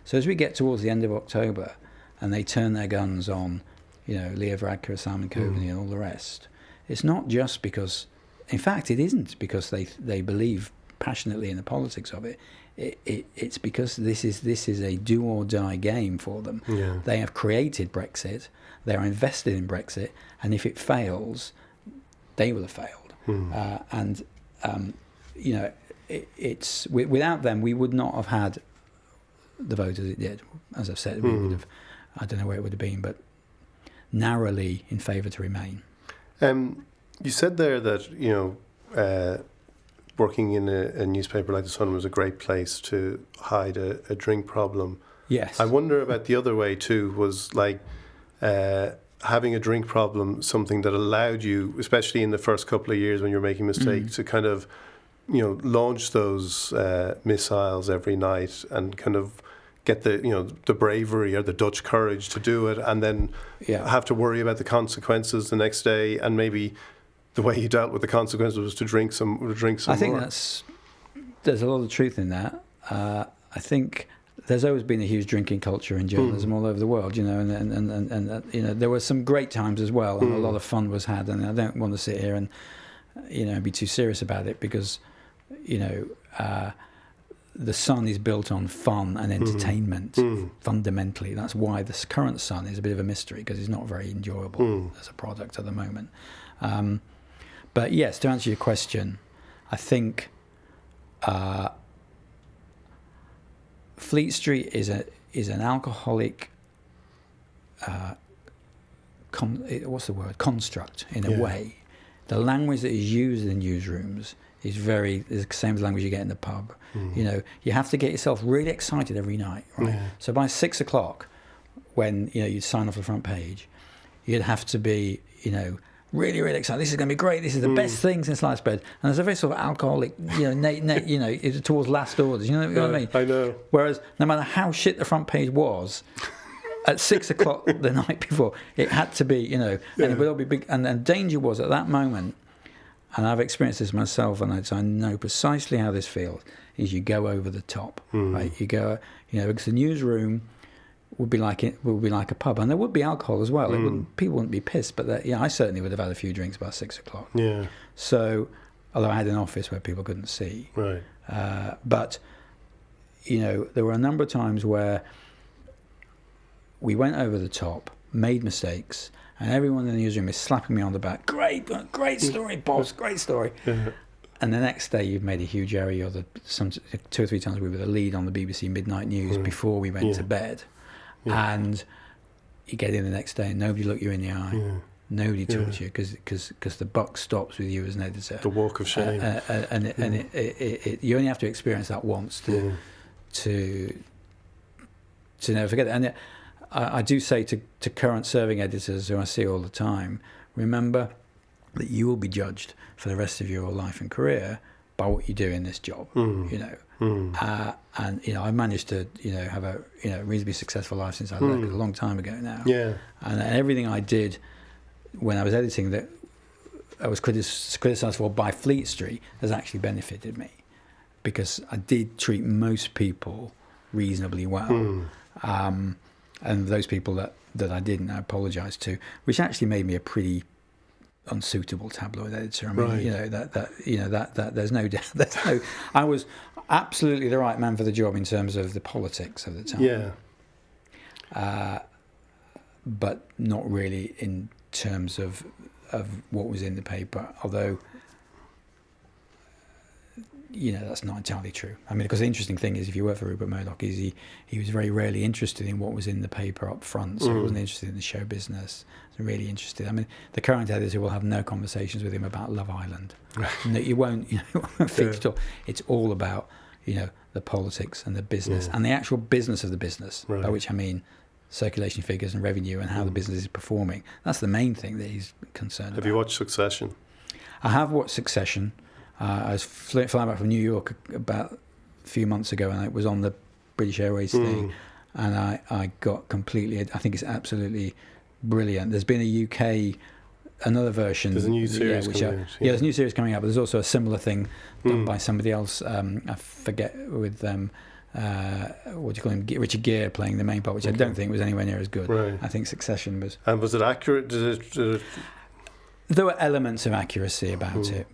So as we get towards the end of October, and they turn their guns on, Leah Varadkar, Simon Coveney, and all the rest, it's not just because. In fact, it isn't because they believe passionately in the politics of it. It's because this is a do or die game for them. They have created Brexit. They are invested in Brexit, and if it fails, they will have failed. It's without them, we would not have had the vote as it did. As I've said, we would have. I don't know where it would have been, but narrowly in favour to remain. You said there that working in a newspaper like The Sun was a great place to hide a drink problem. Yes. I wonder about the other way too, was like having a drink problem something that allowed you, especially in the first couple of years when you're making mistakes, to kind of, launch those missiles every night and kind of get the bravery or the Dutch courage to do it, and then have to worry about the consequences the next day, and maybe the way you dealt with the consequences was to drink some I think more. There's a lot of truth in that. I think there's always been a huge drinking culture in journalism all over the world, and there were some great times as well, and a lot of fun was had. And I don't want to sit here and be too serious about it, because the Sun is built on fun and entertainment fundamentally. That's why this current Sun is a bit of a mystery, because it's not very enjoyable as a product at the moment. But yes, to answer your question, I think Fleet Street is an alcoholic construct in a way. The language that is used in newsrooms is the same as the language you get in the pub. You have to get yourself really excited every night, right? So by 6 o'clock, when you'd sign off the front page, you'd have to be really, really excited. This is going to be great. This is the best thing since sliced bread. And there's a very sort of alcoholic, towards last orders. You know what I mean? I know. Whereas no matter how shit the front page was, at 6 o'clock the night before, it had to be, and it would all be big. And the danger was at that moment, and I've experienced this myself, and I know precisely how this feels, is you go over the top, right? You go, because the newsroom would be like a pub, and there would be alcohol as well. People wouldn't be pissed, but I certainly would have had a few drinks by 6 o'clock. Yeah. So, although I had an office where people couldn't see, right? But there were a number of times where we went over the top, made mistakes, and everyone in the newsroom is slapping me on the back. Great story, boss. Great story. Yeah. And the next day, you've made a huge error. You're 2 or 3 times we were the lead on the BBC Midnight News before we went to bed. And you get in the next day and nobody looked you in the eye. Nobody talks to you because the buck stops with you as an editor. The walk of shame. You only have to experience that once to never forget it. And I do say to current serving editors who I see all the time, remember that you will be judged for the rest of your life and career by what you do in this job. And I've managed to have a reasonably successful life since I left a long time ago now. And everything I did when I was editing that I was criticised for by Fleet Street has actually benefited me, because I did treat most people reasonably well. and those people that I didn't, I apologised to, which actually made me a pretty unsuitable tabloid editor. I mean, Right. there's no I was absolutely the right man for the job in terms of the politics of the time. Yeah. But not really in terms of what was in the paper, although that's not entirely true. I mean, because the interesting thing is, if you work for Rupert Murdoch, is he was very rarely interested in what was in the paper up front, so he wasn't interested in the show business. He was really interested. I mean, the current editor will have no conversations with him about Love Island. No, you won't feature at all. It's all about the politics and the business and the actual business of the business, by which I mean circulation figures and revenue and how the business is performing. That's the main thing that he's concerned about. Have you watched Succession? I have watched Succession. I was flying back from New York about a few months ago, and it was on the British Airways thing, and I got completely. I think it's absolutely brilliant. There's been another version. There's a new series coming out. There's a new series coming out, but there's also a similar thing done by somebody else. I forget with what do you call him? Richard Gere playing the main part, which I don't think was anywhere near as good. Right. I think Succession was. And was it accurate? Did it... There were elements of accuracy about it.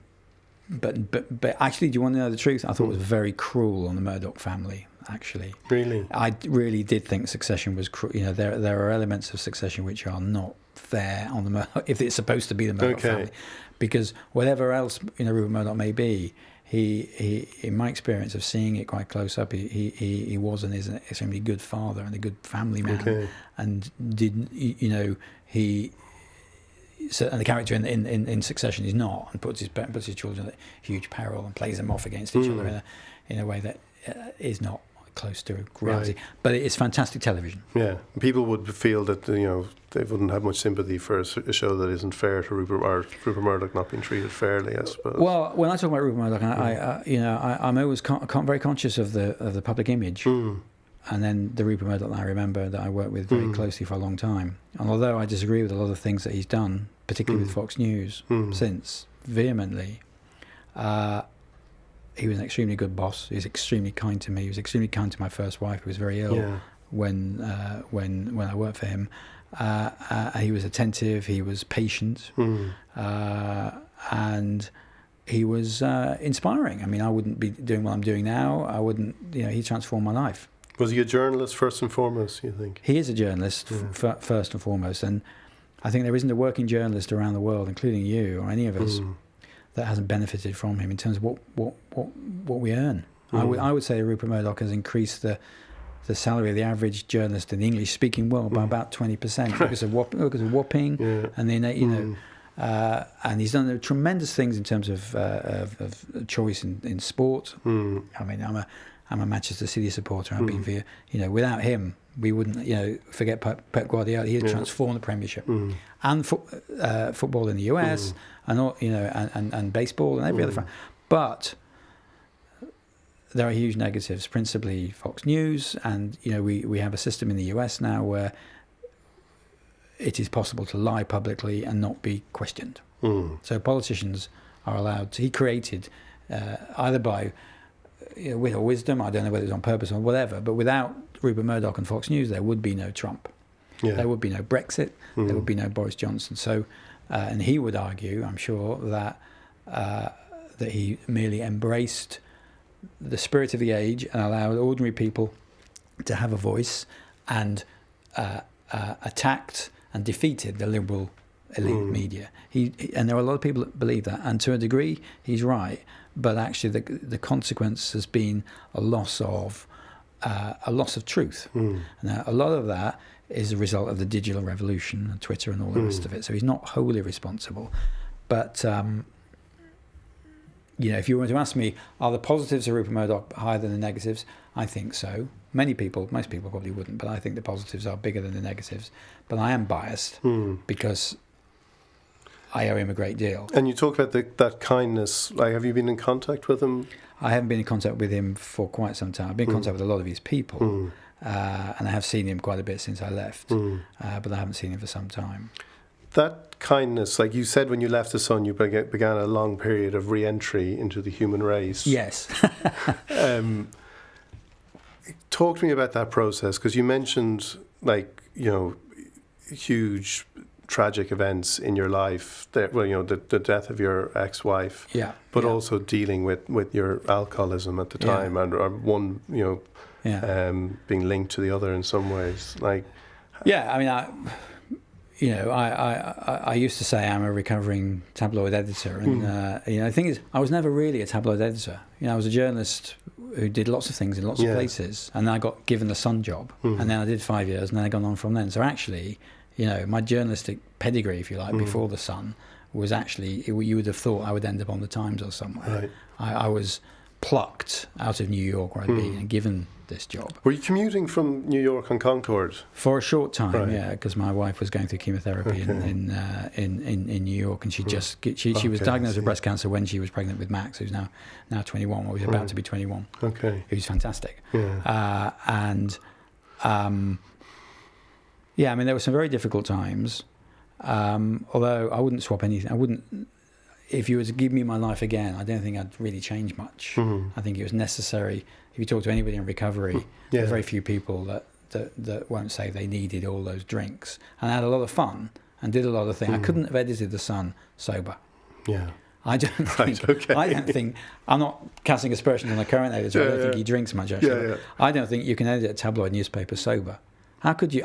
But actually, do you want to know the truth? I thought it was very cruel on the Murdoch family, actually. Really? I really did think Succession was cruel. There are elements of Succession which are not fair on the Murdoch, if it's supposed to be the Murdoch family. Because whatever else Rupert Murdoch may be, he in my experience of seeing it quite close up, he was and is an extremely good father and a good family man. And So, and the character in Succession is not, and puts his children at huge peril and plays them off against each other in a way that is not close to reality. Right. But it is fantastic television. Yeah, people would feel that they wouldn't have much sympathy for a show that isn't fair to Rupert Murdoch not being treated fairly, I suppose. Well, when I talk about Rupert Murdoch, I'm always very conscious of the public image. And then the Rupert Murdoch that I remember that I worked with very closely for a long time. And although I disagree with a lot of things that he's done, particularly with Fox News since, vehemently, he was an extremely good boss. He was extremely kind to me. He was extremely kind to my first wife, who was very ill when I worked for him. He was attentive. He was patient. And he was inspiring. I mean, I wouldn't be doing what I'm doing now. I wouldn't, he transformed my life. Was he a journalist first and foremost, you think? He is a journalist first and foremost, and I think there isn't a working journalist around the world, including you or any of us, that hasn't benefited from him in terms of what we earn. I would say Rupert Murdoch has increased the salary of the average journalist in the English-speaking world by about 20% because of whopping, and then and he's done tremendous things in terms of choice in sport. I mean, I'm a Manchester City supporter. I've been for without him, we wouldn't. Forget Pep Guardiola. He had transformed the Premiership and football in the US, and all, and baseball and every other front. But there are huge negatives, principally Fox News, and we have a system in the US now where it is possible to lie publicly and not be questioned. So politicians are allowed to. He created either by with wisdom, I don't know whether it was on purpose or whatever, but without Rupert Murdoch and Fox News, there would be no Trump. There would be no Brexit. There would be no Boris Johnson. So, and he would argue, I'm sure, that he merely embraced the spirit of the age and allowed ordinary people to have a voice, and attacked and defeated the liberal elite media. And there are a lot of people that believe that, and to a degree, he's right. But actually, the consequence has been a loss of truth. Now, a lot of that is a result of the digital revolution and Twitter and all the rest of it. So he's not wholly responsible. But if you were to ask me, are the positives of Rupert Murdoch higher than the negatives? I think so. Most people probably wouldn't, but I think the positives are bigger than the negatives. But I am biased because I owe him a great deal. And you talk about that kindness. Like, have you been in contact with him? I haven't been in contact with him for quite some time. I've been in contact with a lot of his people, and I have seen him quite a bit since I left, but I haven't seen him for some time. That kindness, like you said, when you left the Sun, you began a long period of re-entry into the human race. Yes. Talk to me about that process, because you mentioned like, huge tragic events in your life, the death of your ex-wife, but also dealing with your alcoholism at the time, and or one, being linked to the other in some ways. Like, I mean, I used to say I'm a recovering tabloid editor, and the thing is, I was never really a tabloid editor. I was a journalist who did lots of things in lots of places, and then I got given the Sun job, and then I did 5 years, and then I gone on from then. So actually, my journalistic pedigree, if you like, before the Sun was actually, you would have thought I would end up on the Times or somewhere. Right. I was plucked out of New York where I'd been and given this job. Were you commuting from New York and Concord? For a short time, because my wife was going through chemotherapy in New York, and she was diagnosed with breast cancer when she was pregnant with Max, who's now 21, or he's about to be 21. Okay. Who's fantastic. Yeah. I mean, there were some very difficult times, although I wouldn't swap anything. If you were to give me my life again, I don't think I'd really change much. I think it was necessary. If you talk to anybody in recovery, there are very few people that won't say they needed all those drinks. And I had a lot of fun and did a lot of things. I couldn't have edited The Sun sober. Yeah. I don't think, I'm not casting aspersions on the current editor. I don't think he drinks much, actually. I don't think you can edit a tabloid newspaper sober. How could you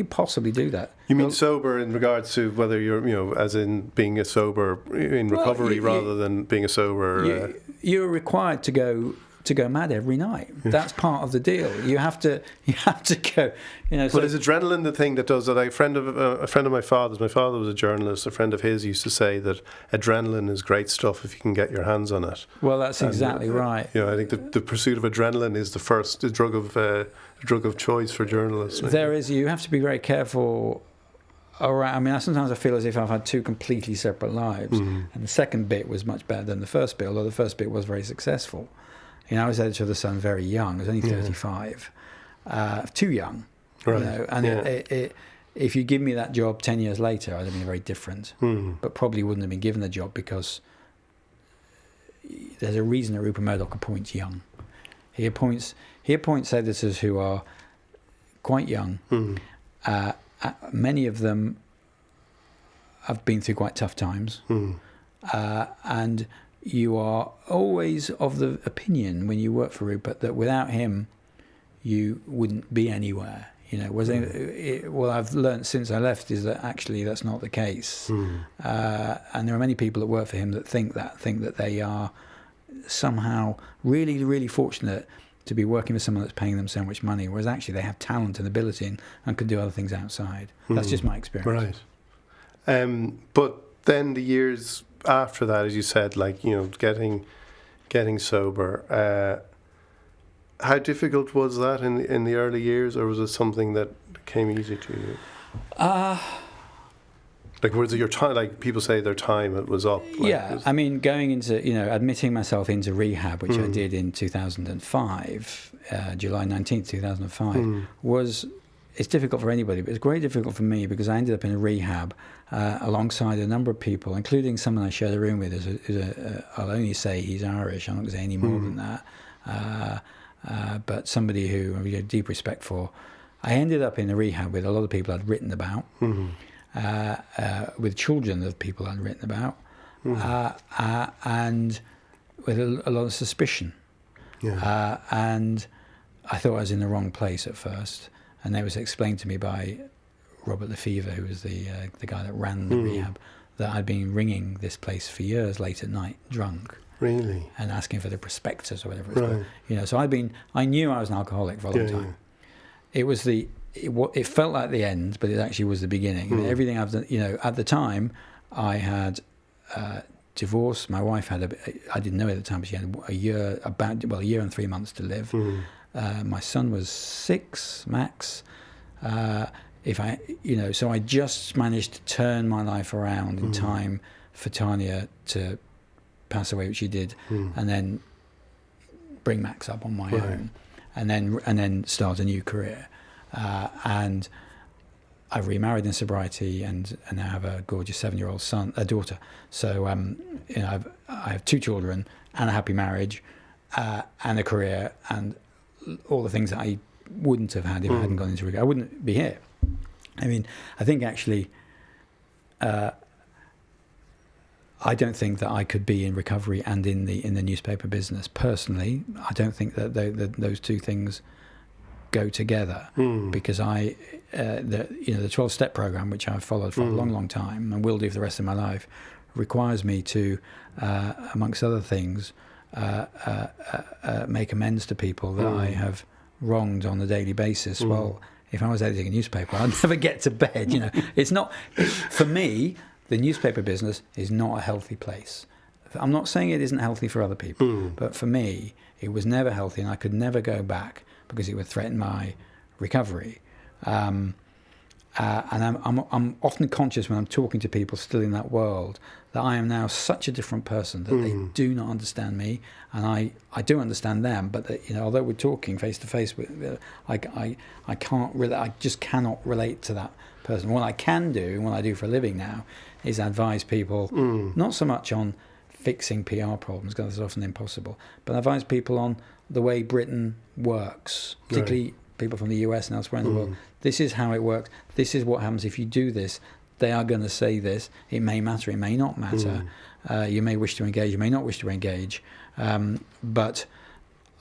possibly do that? You mean sober in regards to whether you're, as in being a sober in recovery rather than being a sober... You're required to go mad every night. That's part of the deal. You have to go. Well, is adrenaline the thing that does that? A friend of my father's. My father was a journalist. A friend of his used to say that adrenaline is great stuff if you can get your hands on it. Well, that's exactly right. I think the pursuit of adrenaline is the drug of choice for journalists. Maybe. There is. You have to be very careful. I mean, sometimes I feel as if I've had two completely separate lives, and the second bit was much better than the first bit, although the first bit was very successful. I was editor of The Sun very young. I was only 35. Too young. Right. If you give me that job 10 years later, I'd have been very different. But probably wouldn't have been given the job because there's a reason that Rupert Murdoch appoints young. He appoints editors who are quite young. Many of them have been through quite tough times. And you are always of the opinion when you work for Rupert that without him you wouldn't be anywhere. What I've learnt since I left is that actually that's not the case. And there are many people that work for him that think that they are somehow really, really fortunate to be working with someone that's paying them so much money, whereas actually they have talent and ability and could do other things outside. That's just my experience. Right. But then the years after that, as you said, like, getting sober, how difficult was that in the early years, or was it something that came easy to you? Like, was it your time? Like, people say their time it was up. Like, I mean, going into admitting myself into rehab, which I did in 2005, July 19th, 2005, it's difficult for anybody, but it's very difficult for me because I ended up in a rehab alongside a number of people, including someone I shared a room with. I'll only say he's Irish. I'm not going to say any more than that. But somebody who I have deep respect for. I ended up in a rehab with a lot of people I'd written about, with children of people I'd written about, and with a lot of suspicion. And I thought I was in the wrong place at first. And it was explained to me by Robert Lefevre, who was the guy that ran the rehab, that I'd been ringing this place for years late at night, drunk. Really? And asking for the prospectus or whatever it's called. So I knew I was an alcoholic for a long time. It felt like the end, but it actually was the beginning. And everything I've done, at the time, I had divorced. My wife had I didn't know it at the time, but she had a year and 3 months to live. My son was 6, Max. So I just managed to turn my life around in time for Tanya to pass away, which she did, and then bring Max up on my own, and then start a new career. And I've remarried in sobriety, and now have a gorgeous 7-year-old daughter. So I have 2 children and a happy marriage, and a career, and all the things that I wouldn't have had if I hadn't gone into recovery. I wouldn't be here. I mean, I think actually, I don't think that I could be in recovery and in the newspaper business personally. I don't think that those two things go together, because the 12-step program, which I've followed for a long time and will do for the rest of my life, requires me to, amongst other things, make amends to people that I have wronged on a daily basis. Well, if I was editing a newspaper, I'd never get to bed. It's not, for me, the newspaper business is not a healthy place. I'm not saying it isn't healthy for other people, but for me, it was never healthy, and I could never go back because it would threaten my recovery. And I'm often conscious when I'm talking to people still in that world that I am now such a different person that they do not understand me, and I do understand them. But that, although we're talking face to face, I can't really, I just cannot relate to that person. What I can do, and what I do for a living now, is advise people not so much on fixing PR problems, because that's often impossible, but advise people on the way Britain works, particularly people from the US and elsewhere in the world. This is how it works. This is what happens if you do this. They are going to say this. It may matter. It may not matter. You may wish to engage. You may not wish to engage. But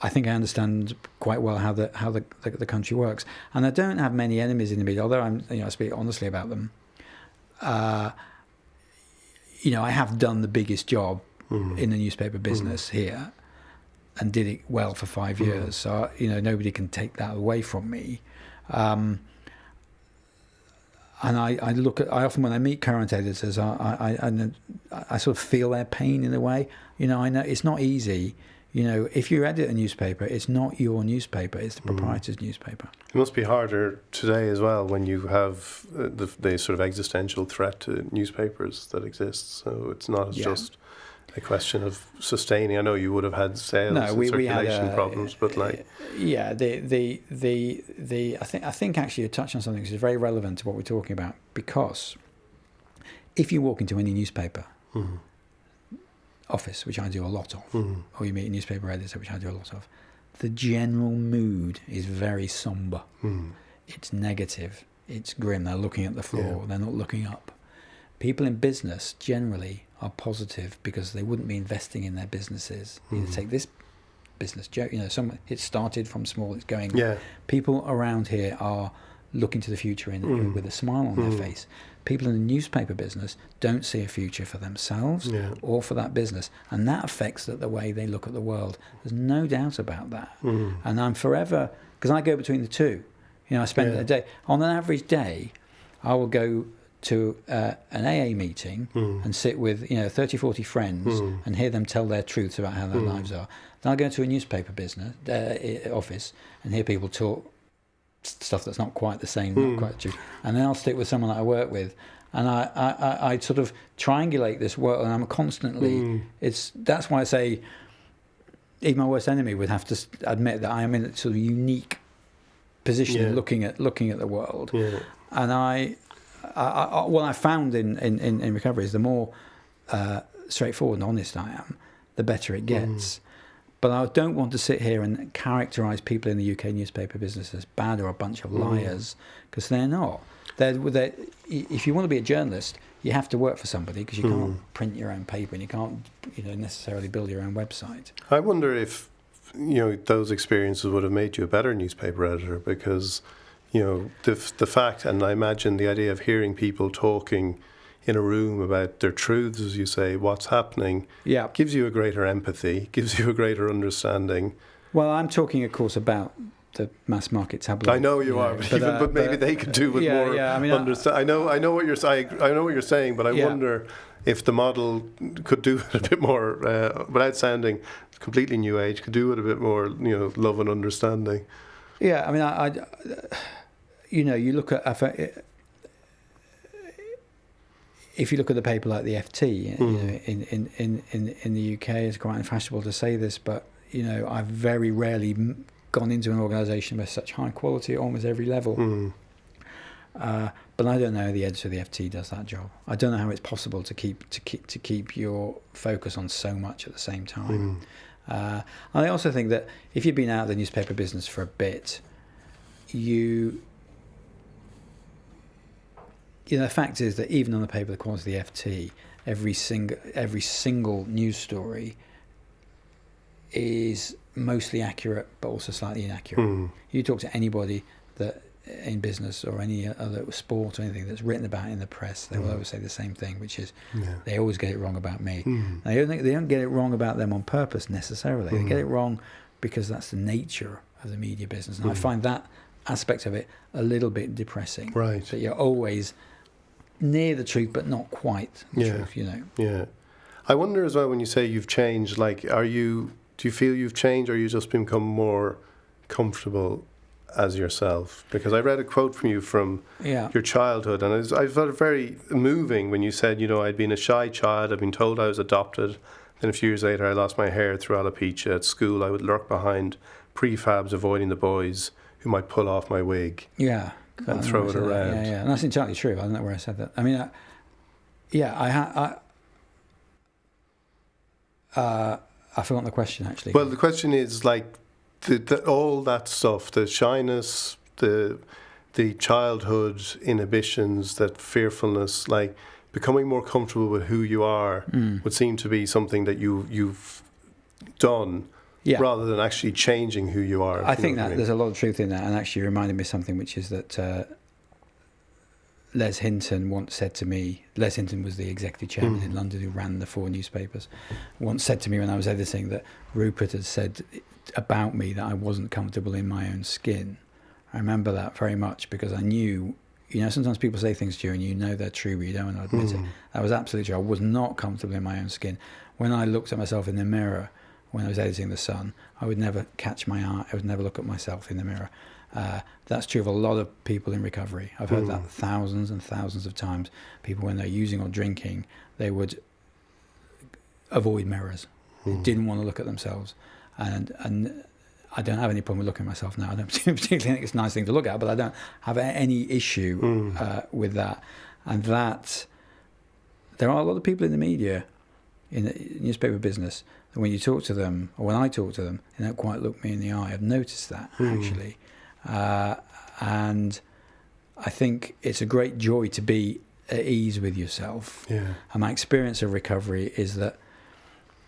I think I understand quite well how the country works. And I don't have many enemies in the media, although I speak honestly about them. I have done the biggest job in the newspaper business here, and did it well for 5 years. So nobody can take that away from me. And I often, when I meet current editors, I sort of feel their pain in a way. I know it's not easy. If you edit a newspaper, it's not your newspaper; it's the proprietor's newspaper. It must be harder today as well when you have the sort of existential threat to newspapers that exists. So it's not as just a question of sustaining. I know you would have had sales and circulation problems, but I think actually you touched on something which is very relevant to what we're talking about, because if you walk into any newspaper office, which I do a lot of, or you meet a newspaper editor, which I do a lot of, the general mood is very somber. It's negative. It's grim. They're looking at the floor. They're not looking up. People in business generally are positive because they wouldn't be investing in their businesses. Take this business, it started from small, it's going. People around here are looking to the future with a smile on their face. People in the newspaper business don't see a future for themselves or for that business, and that affects the way they look at the world. There's no doubt about that. And I'm forever, because I go between the two. I spend a day, on an average day, I will go to an AA meeting and sit with 30, 40 friends and hear them tell their truths about how their lives are. Then I'll go to a newspaper business office and hear people talk stuff that's not quite the same, not quite the truth. And then I'll stick with someone that I work with, and I sort of triangulate this world, and I'm constantly. That's why I say even my worst enemy would have to admit that I am in a sort of unique position looking at the world, and what I found in recovery is the more straightforward and honest I am, the better it gets. But I don't want to sit here and characterise people in the UK newspaper business as bad or a bunch of liars, because they're not. If you want to be a journalist, you have to work for somebody, because you can't print your own paper and you can't necessarily build your own website. I wonder if those experiences would have made you a better newspaper editor, because the fact, and I imagine the idea of hearing people talking in a room about their truths, as you say, what's happening, gives you a greater empathy, gives you a greater understanding. Well, I'm talking, of course, about the mass market tabloid. I know you are, but maybe they could do with more. I know what you're saying. I know what you're saying, but I wonder if the model could do it a bit more, without sounding completely new age, could do it a bit more, love and understanding. Yeah, I mean, you look at. If you look at the paper like the FT, in the UK, it's quite unfashionable to say this, but I've very rarely gone into an organisation with such high quality at almost every level. But I don't know how the editor of the FT does that job. I don't know how it's possible to keep your focus on so much at the same time. I also think that if you've been out of the newspaper business for a bit, you know, the fact is that even on the paper, the quality of the FT, every single news story is mostly accurate, but also slightly inaccurate. You talk to anybody that in business or any other sport or anything that's written about in the press, they will always say the same thing, which is they always get it wrong about me. Now, they don't get it wrong about them on purpose necessarily. They get it wrong because that's the nature of the media business. And I find that aspect of it a little bit depressing. Right. That you're always near the truth, but not quite the truth, you know. Yeah. I wonder as well, when you say you've changed, like, do you feel you've changed, or you just become more comfortable as yourself? Because I read a quote from you from your childhood, and I felt very moving when you said, you know, I'd been a shy child, I'd been told I was adopted, then a few years later I lost my hair through alopecia. At school I would lurk behind prefabs, avoiding the boys who might pull off my wig. Yeah. And throw it around. Yeah. And that's entirely true. I don't know where I said that. I mean, I forgot the question, actually. Well, the question is, like, all that stuff, the shyness, the childhood inhibitions, that fearfulness, like, becoming more comfortable with who you are would seem to be something that you've done rather than actually changing who you are. I think that there's a lot of truth in that, and actually reminded me of something, which is that Les Hinton once said to me, Les Hinton was the executive chairman in London who ran the 4 newspapers, once said to me when I was editing that Rupert had said about me that I wasn't comfortable in my own skin. I remember that very much because I knew, you know, sometimes people say things to you and you know they're true, but you don't want to admit it. That was absolutely true. I was not comfortable in my own skin. When I looked at myself in the mirror, when I was editing The Sun, I would never catch my eye. I would never look at myself in the mirror. That's true of a lot of people in recovery. I've heard that thousands and thousands of times. People, when they're using or drinking, they would avoid mirrors. They didn't want to look at themselves. And I don't have any problem with looking at myself now. I don't particularly think it's a nice thing to look at, but I don't have any issue with that. And that there are a lot of people in the media, in the newspaper business, that when you talk to them, or when I talk to them, they don't quite look me in the eye. I've noticed that, actually. And I think it's a great joy to be at ease with yourself. Yeah. And my experience of recovery is that,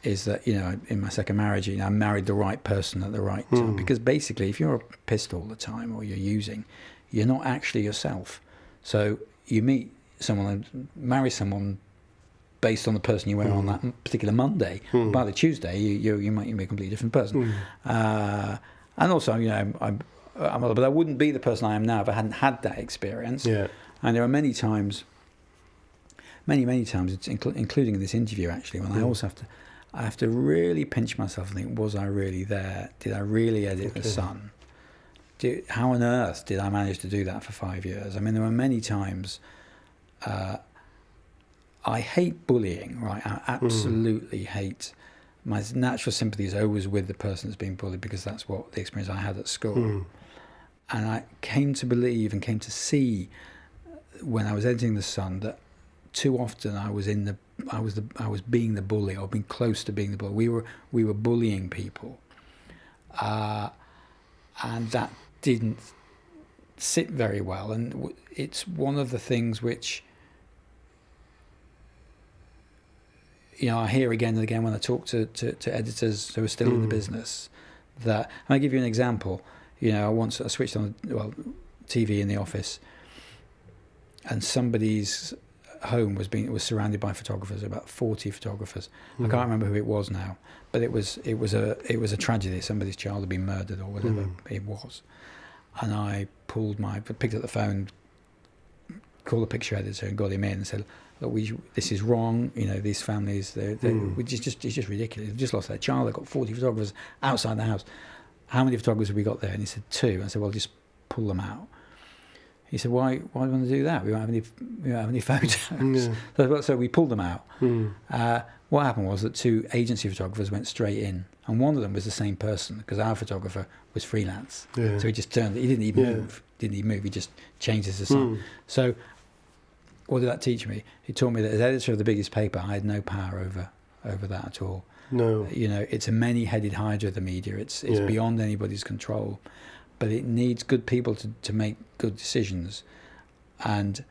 you know, in my second marriage, you know, I married the right person at the right time. Because basically, if you're pissed all the time or you're using, you're not actually yourself. So you meet someone and marry someone based on the person you were on that particular Monday. By the Tuesday, you might be a completely different person. And also, you know, but I wouldn't be the person I am now if I hadn't had that experience. Yeah. And there are many times, it's including in this interview actually, when I also have to really pinch myself and think, was I really there? Did I really edit The Sun? How on earth did I manage to do that for 5 years? I mean, there were many times. I hate bullying, right? I absolutely hate. My natural sympathy is always with the person that's being bullied because that's what the experience I had at school. And I came to believe and came to see when I was editing The Sun that too often I was being the bully or being close to being the bully. We were bullying people, and that didn't sit very well. And it's one of the things which, you know, I hear again and again when I talk to editors who are still in the business. That, and I'll give you an example. You know, I switched on TV in the office, and somebody's home was surrounded by photographers, about 40 photographers. I can't remember who it was now, but it was a tragedy. Somebody's child had been murdered or whatever it was. And I picked up the phone, called the picture editor, and got him in and said, "Look, this is wrong. You know, these families, it's just ridiculous. They've just lost their child. They've got 40 photographers outside the house. How many photographers have we got there?" And he said, 2. I said, "Well, just pull them out." He said, "Why do you want to do that? We don't have any photos." Yeah. So we pulled them out. What happened was that 2 agency photographers went straight in, and one of them was the same person because our photographer was freelance. Yeah. So he just turned. He didn't even move. He just changed his design. So what did that teach me? It taught me that as editor of the biggest paper, I had no power over that at all. No. You know, it's a many-headed hydra, the media. It's beyond anybody's control. but it needs good people to make good decisions. And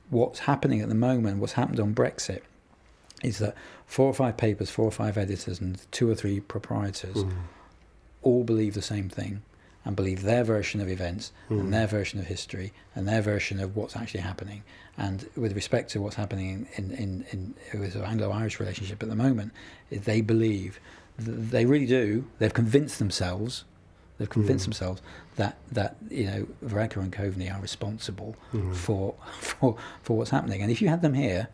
what's happening at the moment, what's happened on Brexit, is that 4 or 5 papers, 4 or 5 editors, and 2 or 3 proprietors all believe the same thing and believe their version of events and their version of history and their version of what's actually happening. And with respect to what's happening in with the Anglo-Irish relationship at the moment, they believe, they really do, they've convinced themselves that Varadkar and Coveney are responsible for what's happening. And if you had them here,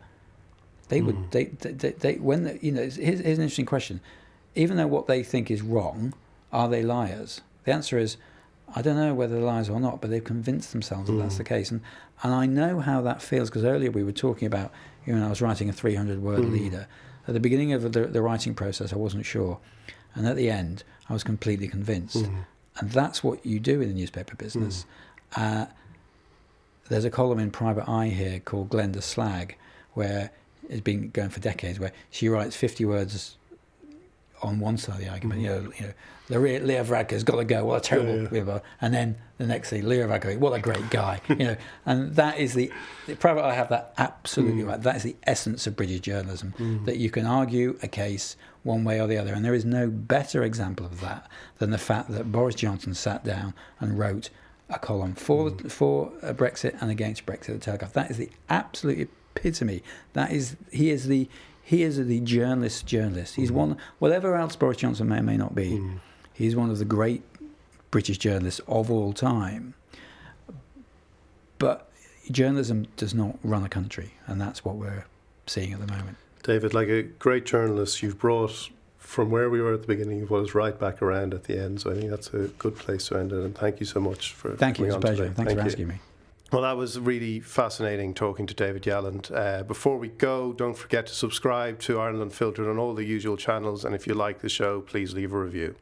they would they when here's an interesting question. Even though what they think is wrong, are they liars? The answer is, I don't know whether they're liars or not, but they've convinced themselves that that's the case. And I know how that feels, because earlier we were talking about, I was writing a 300-word leader. At the beginning of the writing process, I wasn't sure. And at the end, I was completely convinced. And that's what you do in the newspaper business. There's a column in Private Eye here called Glenda Slag, where it's been going for decades, where she writes 50 words on one side of the argument, Leo Varadkar's got to go, what a terrible, and then the next thing, Leo Varadkar, what a great guy, and that is the Private Eye have that absolutely right. That is the essence of British journalism, that you can argue a case one way or the other, and there is no better example of that than the fact that Boris Johnson sat down and wrote a column for Brexit and against Brexit at the Telegraph. That is the absolute epitome. He is the journalist. He's one, whatever else Boris Johnson may or may not be, he's one of the great British journalists of all time. But journalism does not run a country, and that's what we're seeing at the moment. David, like a great journalist, you've brought from where we were at the beginning, you've us right back around at the end. So I think that's a good place to end it. And thank you so much for Thank you, coming it's on a pleasure. today. Thanks for asking me. Well, that was really fascinating talking to David Yelland. Before we go, don't forget to subscribe to Ireland Unfiltered on all the usual channels. And if you like the show, please leave a review.